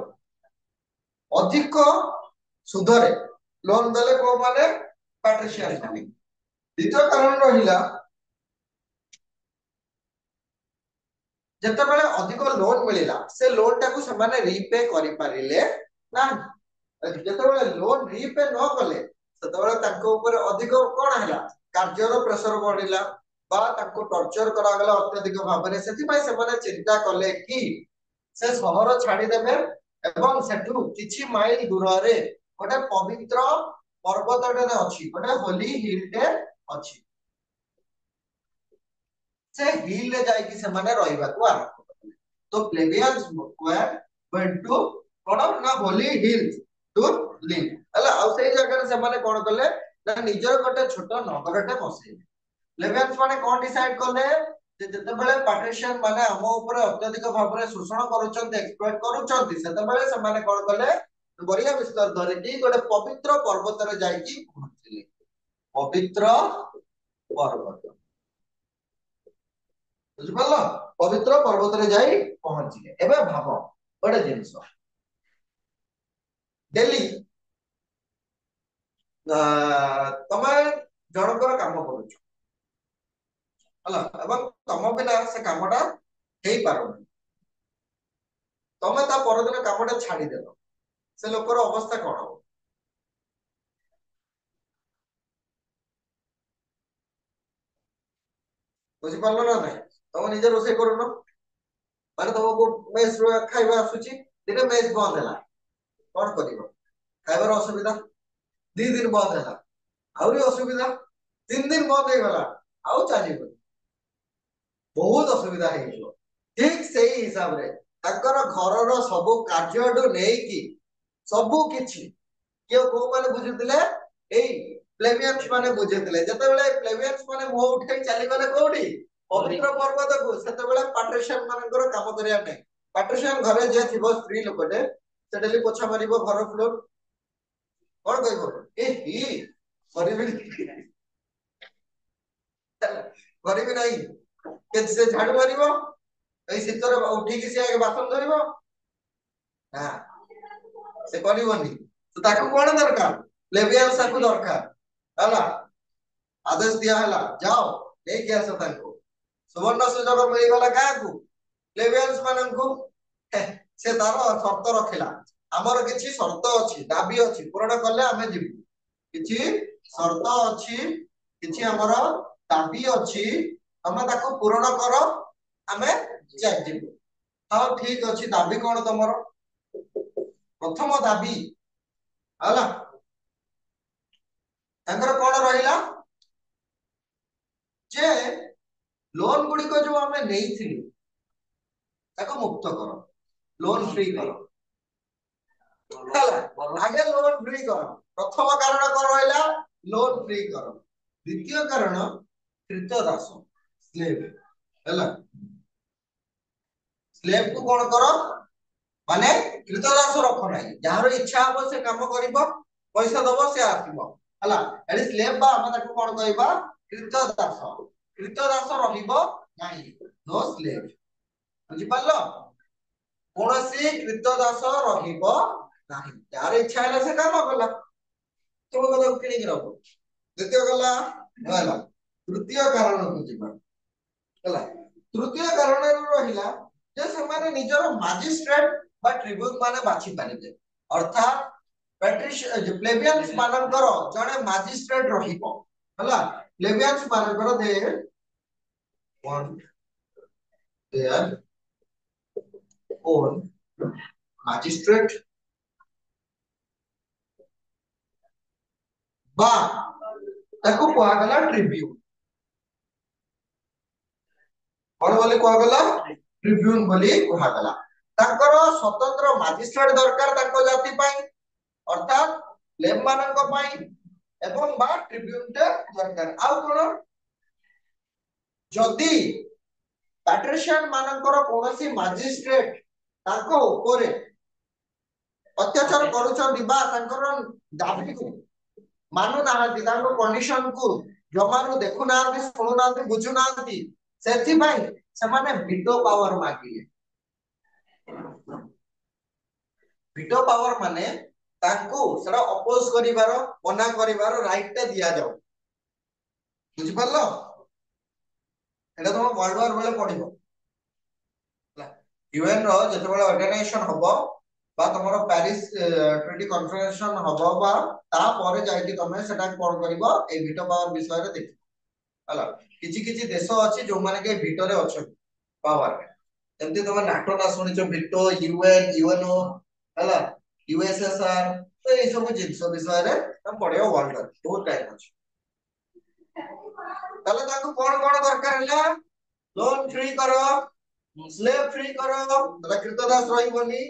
A: ଅଧିକ ସୁଧରେ ଲୋନ ଦେଲେ କୋଉ ମାନେ? ପାଟ୍ରିସିଆନ ମାନେ। ଦ୍ୱିତୀୟ କାରଣ ରହିଲା ଯେତେବେଳେ ଅଧିକ ଲୋନ ମିଳିଲା ସେ ଲୋନ ଟାକୁ ସେମାନେ ରିପେ କରିପାରିଲେ ନାହିଁ। ଯେତେବେଳେ ଲୋନ ରିପେ ନ କଲେ ସେତେବେଳେ ତାଙ୍କ ଉପରେ ଅଧିକ କଣ ହେଲା କାର୍ଯ୍ୟର ପ୍ରେସର ବଢିଲା ବା ତାଙ୍କୁ ଟର୍ଚର କରାଗଲା ଅତ୍ୟଧିକ ଭାବରେ ସେଥିପାଇଁ ସେମାନେ ଚିନ୍ତା କଲେ କି ସେ ସହର ଛାଡିଦେବେ ଏବଂ ସେଠୁ କିଛି ମାଇଲ ଦୂରରେ ଗୋଟେ ପବିତ୍ର ପର୍ବତଟେ ଅଛି ଗୋଟେ ହୋଲି ହିଲଟେ ଅଛି ସେ ହିଲରେ ଯାଇକି ସେମାନେ ରହିବାକୁ ଆରମ୍ଭ କଲେ ତ ପ୍ଲେବିୟାନ୍ସ went to କଣ ନା ହୋଲି ହିଲ୍ସ ଟୁ ଲିଭ୍ ହେଲା ଆଉ ସେଇ ଜାଗାରେ ସେମାନେ କଣ କଲେ ନା ନିଜର ଗୋଟେ ଛୋଟ ନଗରଟେ ବସେଇଲେ ପ୍ଲେବିୟାନ୍ସ ମାନେ କଣ ଡିସାଇଡ କଲେ ଯେ ଯେତେବେଳେ ପାଟ୍ରିସିଆନ ମାନେ ଆମ ଉପରେ ଅତ୍ୟଧିକ ଭାବରେ ଶୋଷଣ କରୁଛନ୍ତି ଏକ୍ସପ୍ଲଏଟ କରୁଛନ୍ତି ସେତେବେଳେ ସେମାନେ କଣ କଲେ ବଢିଆ ବିସ୍ତାର ଧରିକି ଗୋଟେ ପବିତ୍ର ପର୍ବତରେ ଯାଇକି ପହଞ୍ଚିଲେ ପବିତ୍ର ପର୍ବତ ବୁଝିପାରିଲ ପବିତ୍ର ପର୍ବତରେ ଯାଇ ପହଞ୍ଚିଲେ ଏବେ ଭାବ ଗୋଟେ ଜିନିଷ ଡେଲି ତମେ ଜଣଙ୍କର କାମ କରୁଛ ହେଲା ଏବଂ ତମ ବିନା ସେ କାମଟା ହେଇପାରୁନି ତମେ ତା ପରଦିନ କାମଟା ଛାଡିଦେଲ ସେ ଲୋକର ଅବସ୍ଥା କଣ ହବ ବୁଝିପାରିଲ ନା ନାଇଁ ତମେ ନିଜେ ରୋଷେଇ କରୁନ ମାନେ ତମକୁ ମେସ୍ ଖାଇବା ଆସୁଛି ଦିନେ ମେସ୍ ବନ୍ଦ ହେଲା କଣ କରିବ ଖାଇବାର ଅସୁବିଧା 2 ଦିନ ବନ୍ଦ ହେଲା ଆହୁରି ଅସୁବିଧା 3 ଦିନ ବନ୍ଦ ହେଇଗଲା ଆଉ ଚାଲିବନି ବହୁତ ଅସୁବିଧା ହେଇଯିବ ଠିକ ସେଇ ହିସାବରେ ତାଙ୍କର ଘରର ସବୁ କାର୍ଯ୍ୟଠୁ ନେଇକି ସବୁ କିଛି କିଏ କୋଉମାନେ ବୁଝୁଥିଲେ ଏଇ ପ୍ଲେବିୟାନ୍ସ ମାନେ ବୁଝୁଥିଲେ ଯେତେବେଳେ ପ୍ଲେବିୟାନ୍ସ ମାନେ ମୁହଁ ଉଠେଇ ଚାଲିଗଲେ କୋଉଠି ପବିତ୍ର ପର୍ବତକୁ ସେତେବେଳେ ପାଟ୍ରିସିଆନ ମାନଙ୍କର କାମ କରିବା ନାହିଁ ପାଟ୍ରିସିଆନ ଘରେ ଯିଏ ଥିବ ସ୍ତ୍ରୀ ଲୋକଟେ ସେ ଡେଲି ପୋଛା ମାରିବ ଘର ଫ୍ଲୋର କଣ କହିବ କରିବି କରିବି ନାହିଁ ସେ ଝାଡୁ ମାରିବ ଏଇ ଶୀତରେ ଉଠିକି ସେ ବାସନ ଧରିବ ନା ସେ କରିବନି ତ ତାକୁ କଣ ଦରକାର ପ୍ଲେବିୟାନ୍ସ ତାକୁ ଦରକାର ହେଲା ଆଦେଶ ଦିଆ ହେଲା ଯାଅ ନେଇକି ଆସ ତାଙ୍କୁ ସୁବର୍ଣ୍ଣ ସୁଯୋଗ ମିଳିଗଲା କାହାକୁ ପ୍ଲେବିୟାନ୍ସ ମାନଙ୍କୁ ସେ ତାର ସର୍ତ୍ତ ରଖିଲା ଆମର କିଛି ସର୍ତ୍ତ ଅଛି ଦାବି ଅଛି ପୂରଣ କଲେ ଆମେ ଯିବୁ କିଛି ସର୍ତ୍ତ ଅଛି କିଛି ଆମର ଦାବି ଅଛି ତମେ ତାକୁ ପୂରଣ କର ଆମେ ଯିବୁ ହଉ ଠିକ ଅଛି ଦାବି କଣ ତମର ପ୍ରଥମ ଦାବି ହେଲା ତାଙ୍କର କଣ ରହିଲା ଯେ ଲୋନ ଗୁଡିକ ଯୋଉ ଆମେ ନେଇଥିଲୁ ତାକୁ ମୁକ୍ତ କର ଲୋନ ଫ୍ରି କର ଆଗେ ଲୋନ ଫ୍ରି କର ପ୍ରଥମ କାରଣ କଣ ରହିଲା ଲୋନ ଫ୍ରି କର ଦ୍ୱିତୀୟ କାରଣ କ୍ରୀତଦାସ ସ୍ଲେଭ ହେଲା ସ୍ଲେଭ କୁ କଣ କର ମାନେ କ୍ରୀତଦାସ ରଖ ନାହିଁ ଯାହାର ଇଚ୍ଛା ହବ ସେ କାମ କରିବ ପଇସା ଦବ ସେ ଆସିବ ହେଲା ଏଠି ସ୍ଲେଭ ବା ଆମେ ତାକୁ କଣ କହିବା କ୍ରୀତଦାସ ରହିବ ନାହିଁ नो ସ୍ଲେଭ ବୁଝିପାରିଲ କୌଣସି କ୍ରୀତଦାସ ରହିବ ନାହିଁ ଯାହାର ଇଚ୍ଛା ହେଲା ସେ କାମ କଲା ତୁମ କଥାକୁ କିଣିକି ରଖ ଦ୍ୱିତୀୟ ଗଲା ରହିଲା ତୃତୀୟ କାରଣକୁ ଯିବା ହେଲା ତୃତୀୟ କାରଣରେ ରହିଲା ଯେ ସେମାନେ ନିଜର ମାଜିଷ୍ଟ୍ରେଟ ବା ଟ୍ରିବ୍ୟୁନ ମାନେ ବାଛି ପାରିବେ ଅର୍ଥାତ ପ୍ଲେବିୟାନ୍ସ ମାନଙ୍କର ଜଣେ ମାଜିଷ୍ଟ୍ରେଟ ରହିବ ହେଲା ପ୍ଲେବିୟାନ୍ସ ମାନଙ୍କର their own magistrate বা ତାକୁ କୁହାଗଲା ଟ୍ରିବ୍ୟୁନ କଣ ବୋଲି କୁହାଗଲା ଟ୍ରିବ୍ୟୁନ ବୋଲି କୁହାଗଲା ତାଙ୍କର ସ୍ୱତନ୍ତ୍ର ମାଜିଷ୍ଟ୍ରେଟ ଦରକାର ତାଙ୍କ ଜାତି ପାଇଁ ଅର୍ଥାତ ପ୍ଲେବ ମାନଙ୍କ ପାଇଁ ଏବଂ ବା ଟ୍ରିବ୍ୟୁନଟେ ଦରକାର ଆଉ କଣ ଯଦି ପାଟ୍ରିସିଆନ ମାନଙ୍କର କୌଣସି ମାଜିଷ୍ଟ୍ରେଟ ତାଙ୍କ ଉପରେ ଅତ୍ୟାଚାର କରୁଛନ୍ତି ବା ତାଙ୍କର ଦାବିକୁ ମାନୁନାହାନ୍ତି ତାଙ୍କ କଣ୍ଡିସନକୁ ଜମାରୁ ଦେଖୁନାହାନ୍ତି ଶୁଣୁନାହାନ୍ତି ବୁଝୁନାହାନ୍ତି ସେଥିପାଇଁ ସେମାନେ ଭିଟୋ ପାୱାର ମାଗିଲେ ଭିଟୋ ପାୱାର ମାନେ ତାଙ୍କୁ ସେଟା ଅପୋଜ କରିବାର ମନା କରିବାର ରାଇଟଟା ଦିଆଯାଉ ବୁଝିପାରିଲ এটা ତମ ୱାର୍ଲଡ ୱାର ବେଳେ ପଢିବ ୟୁଏନ ର ଯେତେବେଳେ ଅର୍ଗାନାଇଜେସନ ହବ बा तुमर पेरिस ट्रिटी कन्फरेंशन हबो बा ता परे जाय कि तमे सेटा कोन करिवो ए वीटो पावर विषय रे देखि हला किछि किछि देश अछि जो माने के वीटो रे अछि पावर एमती तुम नाटो ना सुनिଛ वीटो यूएन यूएनओ हला यूएसएसआर तो ये सब जिंस विषय रे हम पढियो वर्ल्ड रे बहुत टाइम अछि ताले ताकू कोन कोन दरकार हैला लोन फ्री करो स्लेव फ्री करो ताले कृतदास रहिबोनी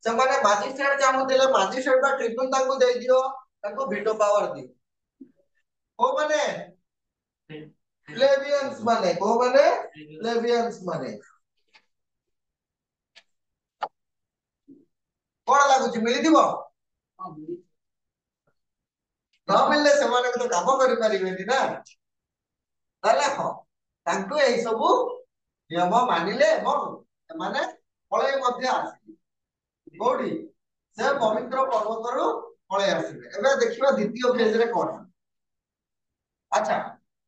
A: ସେମାନେ ମାଜିଷ୍ଟ୍ରେଟ ଚାହୁଁଥିଲେ ମାଜିଷ୍ଟ୍ରେଟ ବା ଟ୍ରିବ୍ୟୁନ ତାଙ୍କୁ ଦେଇ ଦିଅ ତାଙ୍କୁ ଭିଟୋ ପାୱାର ଦିଅ କୋ ମାନେ ପ୍ଲେବିୟନ୍ସ ମାନେ କଣ ଲାଗୁଛି ମିଳିଯିବ ନ ମିଳିଲେ ସେମାନେ ତ କାମ କରିପାରିବେନି ନା ତାହେଲେ ହଁ ତାଙ୍କୁ ଏଇ ସବୁ ନିୟମ ମାନିଲେ ଏବଂ ସେମାନେ ପଳେଇ ମଧ୍ୟ ଆସିଲେ କୋଉଠି ସେ ପବିତ୍ର ପର୍ବତରୁ ପଳେଇ ଆସିବେ ଏବେ ଦେଖିବା ଦ୍ୱିତୀୟ ଫେଜରେ କଣ ଆଚ୍ଛା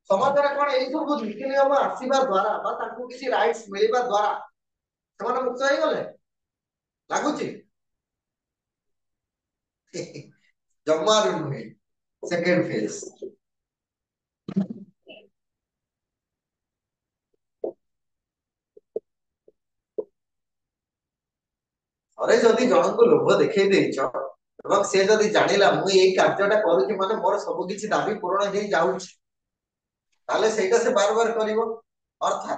A: ସମାଜରେ କଣ ଏଇ ସବୁ ନୀତି ନିୟମ ଆସିବା ଦ୍ୱାରା ବା ତାଙ୍କୁ କିଛି ରାଇଟ୍ସ ମିଳିବା ଦ୍ୱାରା ସେମାନେ ମୁକ୍ତ ହେଇଗଲେ ଲାଗୁଛି ଜମାରୁ ନୁହେଁ ସେକେଣ୍ଡ ଫେଜ अरे जदि जनक लोभ देखई देइछ ଏବଂ ସେ ଯଦି ଜାଣିଲା ମୁଁ ଏଇ କାର୍ଯ୍ୟଟା କରୁଛି ମାନେ ମୋର ସବୁ କିଛି ଦାବି ପୂରଣ ହେଇ ଯାଉଛି ତାହେଲେ ସେଇଟା ସେ ବାର ବାର କରିବ ଅର୍ଥାତ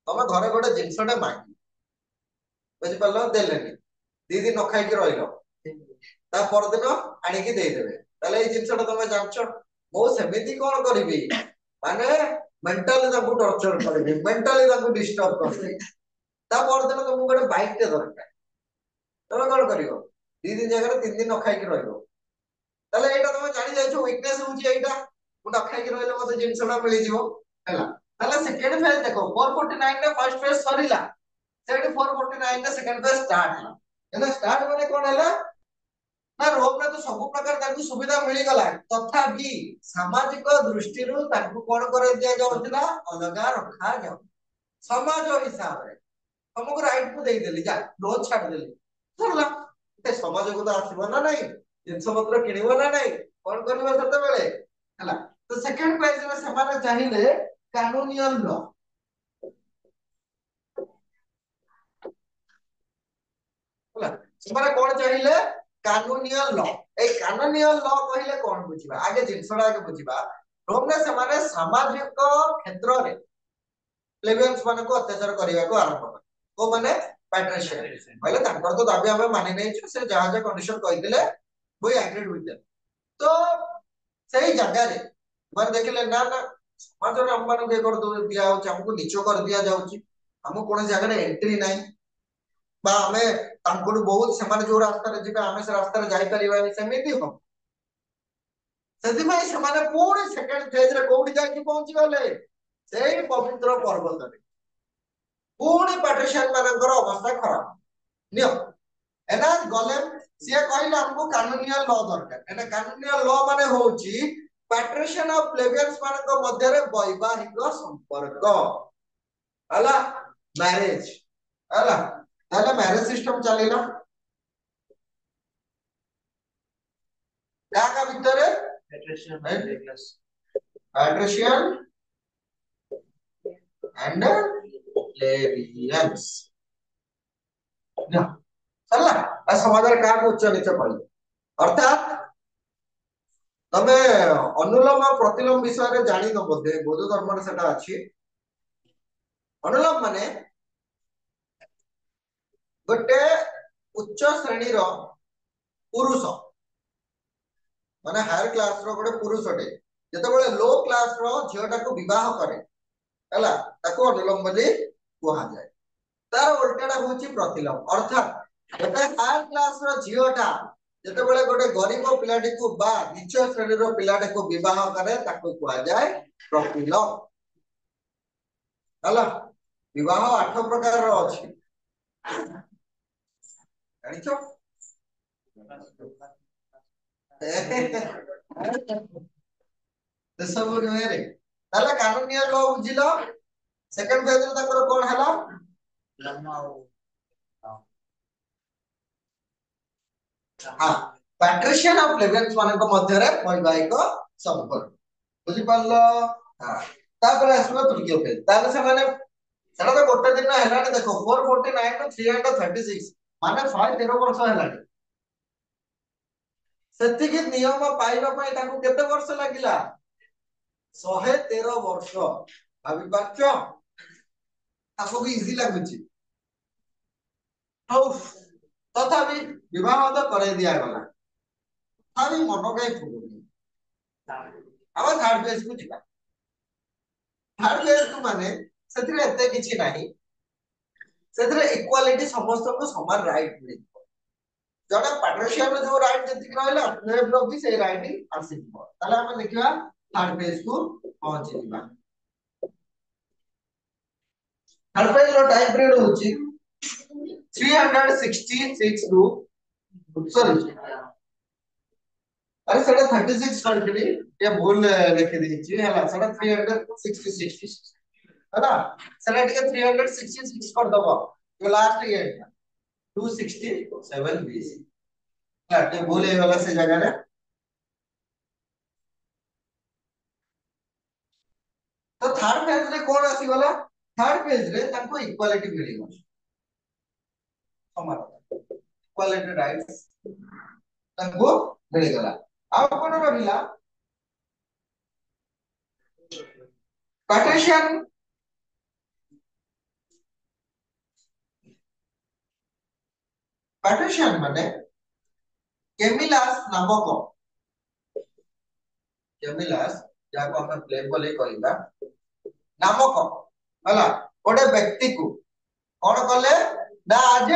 A: ତମେ ଘରେ ଗୋଟେ ଜିନିଷଟା ମାଗି ବୁଝିପାରିଲ ଦେଲେନି ଦି ଦିନ ନ ଖାଇକି ରହିଲ ତା ପରଦିନ ଆଣିକି ଦେଇଦେବେ ତାହେଲେ ଏଇ ଜିନିଷଟା ତମେ ଜାଣିଛ ମୁଁ ସେମିତି କଣ କରିବି ମାନେ ମେଣ୍ଟାଲି ତାଙ୍କୁ ଟର୍ଚର କରିବି ମେଣ୍ଟାଲି ତାଙ୍କୁ ଡିଷ୍ଟର୍ବ କରିବି ତା ପରଦିନ ତମକୁ ଗୋଟେ ବାଇକ୍ ଟେ ଦରକାର ତମେ କଣ କରିବ ଦି ଦିନ ଜାଗାରେ 3 ଦିନ ନ ଖାଇକି ରହିବ ତାହେଲେ ଏଇଟା ତମେ ଜାଣି ଯାଇଛ ୱିକନେସ ହଉଛି ଏଇଟା ମୁଁ ନ ଖାଇକି ରହିଲେ ମତେ ଜିନିଷଟା ମିଳିଯିବ ହେଲା ତାହେଲେ ସେକେଣ୍ଡ ଫେଜ ଦେଖ 449 ରେ ଫାର୍ଷ୍ଟ ଫେଜ ସରିଲା ସେଠି 449 ରେ ସେକେଣ୍ଡ ଫେଜ ଷ୍ଟାର୍ଟ ହେଲା ହେଲା ଷ୍ଟାର୍ଟ ମାନେ କଣ ହେଲା ନା ରୋମରେ ତ ସବୁ ପ୍ରକାର ତାଙ୍କୁ ସୁବିଧା ମିଳିଗଲା ତଥାପି ସାମାଜିକ ଦୃଷ୍ଟିରୁ ତାଙ୍କୁ କଣ କରାଇ ଦିଆଯାଉଥିଲା ଅଲଗା ରଖାଯାଉ ସମାଜ ହିସାବରେ ତମକୁ ରାଇଟ କୁ ଦେଇଦେଲି ଯା ରୋଜ ଛାଡିଦେଲି ସରିଲା ଏ ସମାଜକୁ ତ ଆସିବ ନା ନାଇଁ ଜିନିଷ ପତ୍ର କିଣିବ ନା ନାଇଁ କଣ କରିବ ସେତେବେଳେ ହେଲା ତ ସେକେଣ୍ଡ ଫେଜରେ ସେମାନେ ଚାହିଁଲେ କାନୁନିୟନ ଲ ହେଲା ସେମାନେ କଣ ଚାହିଁଲେ କାନୁନିୟନ ଲ এই କାନୁନିୟନ ଲ କହିଲେ କଣ ବୁଝିବା ଆগে ଜିନିଷଟା ଆগে ବୁଝିବା ରୋମରେ ସେମାନେ ସାମାଜିକ କ୍ଷେତ୍ରରେ ପ୍ଲେବିୟନ୍ସ ମାନଙ୍କୁ ଅତ୍ୟାଚାର କରିବାକୁ ଆରମ୍ଭ କଲେ କୋଉମାନେ patrician କହିଲେ ତାଙ୍କର ତ ଦାବି ଆମେ ମାନି ନେଇଛୁ ସେ ଯାହା ଯାହା କଣ୍ଡିସନ କହିଥିଲେ we agreed with them ତ ସେଇ ଜାଗାରେ ମାନେ ଦେଖିଲେ ନା ନା ସମାଜରେ ଆମମାନଙ୍କୁ ଏ କରି ଦିଆଯାଉଛି ଆମକୁ ନିଚ କରି ଦିଆଯାଉଛି ଆମକୁ କୌଣସି ଜାଗାରେ ଏଣ୍ଟ୍ରି ନାହିଁ ବା ଆମେ ତାଙ୍କଠୁ ବହୁତ ସେମାନେ ଯୋଉ ରାସ୍ତାରେ ଯିବେ ଆମେ ସେ ରାସ୍ତାରେ ଯାଇପାରିବାନି ସେମିତି ହବ ସେଥିପାଇଁ ସେମାନେ ପୁଣି ସେକେଣ୍ଡ ଫେଜରେ କୋଉଠି ଯାଇକି ପହଞ୍ଚିଗଲେ ସେଇ ପବିତ୍ର ପର୍ବତରେ ପୁଣି ପାଟ୍ରିସିଆନ ମାନଙ୍କର ଅବସ୍ଥା ଖରାପ ନିଅ ଏନା ଗଲେ ସିଏ କହିଲେ ଆମକୁ କାନୁନିୟ ଲ ଦରକାର ଏନା କାନୁନିୟ ଲ ମାନେ ହଉଛି ପାଟ୍ରିସିଆନ ଆଉ ପ୍ଲେବିୟନ୍ସ ମାନଙ୍କ ମଧ୍ୟରେ ବୈବାହିକ ସମ୍ପର୍କ ହେଲା ମ୍ୟାରେଜ ହେଲା ତାହେଲେ ମ୍ୟାରେଜ ସିଷ୍ଟମ ଚାଲିଲା କାହା ଭିତରେ patrician and plebeians ହେଲା ସମାଜରେ କାହାକୁ ଉଚ୍ଚ ନିଚ କହିଲେ ଅର୍ଥାତ ତମେ ଅନୁଲୋମ ଆଉ ପ୍ରତିଲୋମ ବିଷୟରେ ଜାଣିନ ବୋଧେ ବୌଦ୍ଧ ଧର୍ମରେ ସେଟା ଅଛି ଅନୁଲୋମ ମାନେ ଗୋଟେ ଉଚ୍ଚ ଶ୍ରେଣୀର ପୁରୁଷ ମାନେ ହାୟର କ୍ଲାସ ର ଗୋଟେ ପୁରୁଷଟେ ଯେତେବେଳେ ଲୋ କ୍ଲାସ ର ଝିଅଟାକୁ ବିବାହ କରେ ହେଲା ତାକୁ ଅନୁଲୋମ ବୋଲି କୁହାଯାଏ ତାର ଓଲଟାଟା ହଉଛି ପ୍ରତିଲୋମ ଅର୍ଥାତ ଗୋଟେ ହାୟର କ୍ଲାସ ର ଝିଅଟା ଯେତେବେଳେ ଗୋଟେ ଗରିବ ପିଲାଟିକୁ ବା ନିଚ ଶ୍ରେଣୀର ପିଲାଟିକୁ ବିବାହ କରେ ତାକୁ କୁହାଯାଏ ପ୍ରତିଲୋମ ହେଲା ବିବାହ 8 ପ୍ରକାରର ଅଛି ଜାଣିଛ ସେସବୁ ନୁହେଁରେ ତାହେଲେ କାନୁନିୟ ଲ ବୁଝିଲ ସେକେଣ୍ଡ ଫେଜରେ ତାଙ୍କର କଣ ହେଲା हाँ पैट्रिशियन और प्लेबियंस मानक मध्यरे वैवाहिक संपर्क बुझी पारलो हाँ तापर आसलो तृतीय पेज ताले से माने सेटा तो गोटे दिन हेलानी देखो 449 टू 336 माने 113 वर्ष हेलानी सेतिकी नियम पाइबा पई ताकू केते वर्ष लागिला 113 वर्ष भाबी पारछो ताको भी इजी लागुची हौ तथापि विवाह तो करे दिया गला तथापि मन कहीं फुलुनी अब थर्ड पेज को जिबा थर्ड पेज को माने सेतिरे एते किछि नाही सेतिरे इक्वालिटी समस्त को समान राइट मिले जड़ा पैट्रिशियन जो राइट जति रहला प्लेब रो भी से राइट ही आसीबो ताले हम देखिबा थर्ड पेज को पहुंची जिबा थर्ड पेज रो टाइम पीरियड होची 366 रु सॉरी अरे सेटा 36 करथिली ये भूल लिखि देछि हला सेटा 366 हला सेटा के 366 कर दबो जो लास्ट ये 267 बीसी हला भूल हे वाला से जगह रे तो थर्ड पेज रे कोन आसी गला थर्ड पेज रे ताको इक्वालिटी मिली गो समान इक्वालिटी राइट्स ताको मिली गला आ कोन रहिला पैट्रिशियन पैट्रिशियन माने केमिलास नामक केमिलास जाको हम प्ले बोले कहबा नामक हला गोटे व्यक्ति को कौन कले ना आज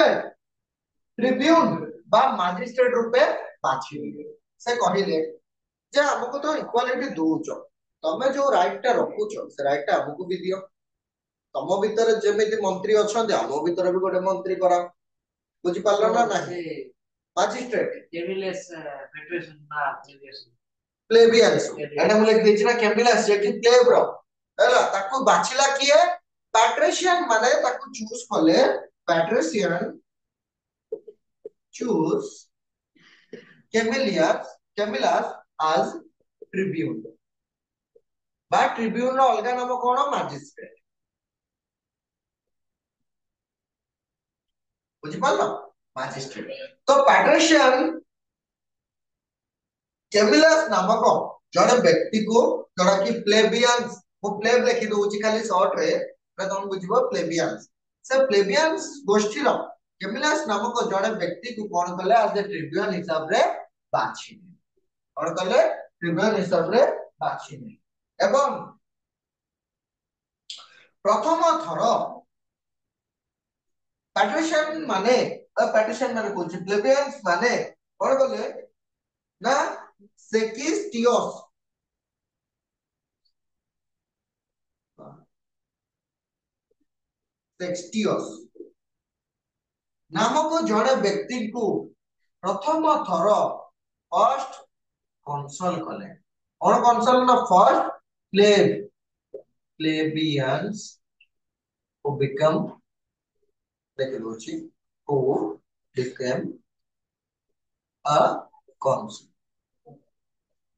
A: ट्रिब्यून बा मजिस्ट्रेट रूपे बाछि से कहिले जे हमको तो इक्वालिटी दोछ तमे जो राइट टा रखुछ से राइट टा हमको भी दियो तम भीतर जेमिति मंत्री अछंदे हम भीतर भी गोटे मंत्री करा बुझी पारलो ना नाही मजिस्ट्रेट
D: केमिलेस फेडरेशन ना
A: प्लेबियंस एटा हम लिख देछि ना केमिलास जे कि प्लेब रो हैला ताको बाछिला किए पैट्रिशियन माने ताको चूज कले patrician choose Camillus as tribune बा ट्रिब्यून रो अलगा नाम कोन मजिस्ट्रेट बुझि पालो मजिस्ट्रेट तो पैट्रिशियन कैमिलस नामक जड़े व्यक्ति को जड़ा कि प्लेबियंस वो प्लेब लिखि दोछि खाली शॉर्ट रे तुम बुझिबो प्लेबियंस से प्लेबियंस गोष्ठी रो कैमिलस नामक जड़े व्यक्ति को कोन कले आज ट्रिब्यून हिसाब रे बाछि और कले ट्रिब्यून हिसाब रे बाछि एवं प्रथम थर पैट्रिशियन माने कोछि प्लेबियंस माने कोन कले ना सेकिस्टियस सेक्सटियस नामक जड़े व्यक्ति को प्रथम थर फर्स्ट कंसल कले और कंसल ना फर्स्ट प्लेबियंस who become देखि दोछि who became a consul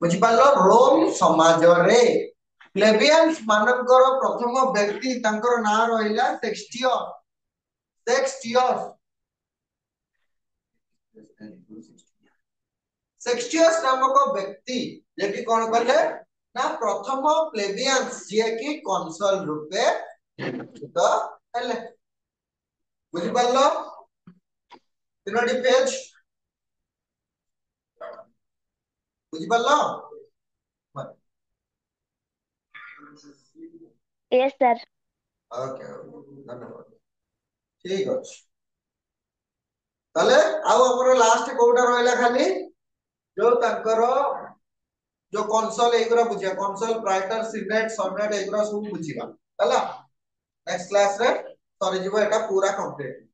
A: बुझि पालो रोम समाज रे प्लेबियंस मानकर प्रथम व्यक्ति तांकर ना रहिला सेक्सटियस सेक्सटियस नामक व्यक्ति जे कि कोन करले ना प्रथम प्लेबियंस जे कि कंसल रूपे तो हेले बुझि पालो तीनोटी पेज बुझि पालो
C: यस सर
A: ओके धन्यवाद ठीक अछि ताले आउ हमर लास्ट कोउटा रहला खाली जो तांकर जो कंसोल एगरा बुझिया कंसोल प्राइटर सिनेट सबनेट एगरा सब बुझिबा हला नेक्स्ट क्लास रे सरी जीवो एटा पूरा कंप्लीट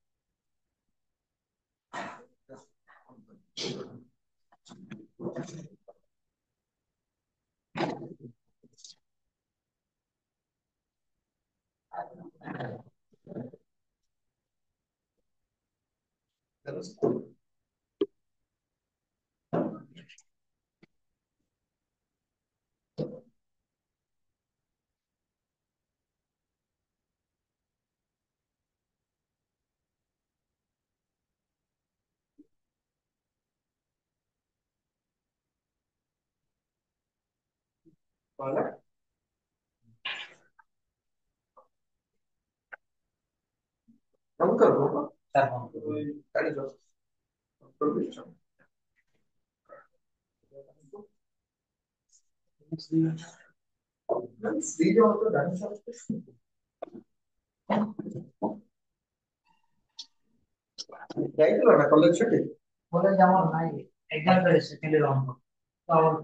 A: କହିଲେ କମ୍ପ୍ୟୁଟର ହବ
D: ସାର୍ ହଁ
A: ଜାଣିଛ କମ୍ପ୍ୟୁଟର ବିଷୟ ଶ୍ରୀ ଜଗତ ଜାଣିଛ ଯାଇଥିଲ ନା କଲେଜ ଛୁଟି
D: কলেজ আমার নাই এক্সাম ବେଳେ সেকেন্ড ইয়ার অন তো আমার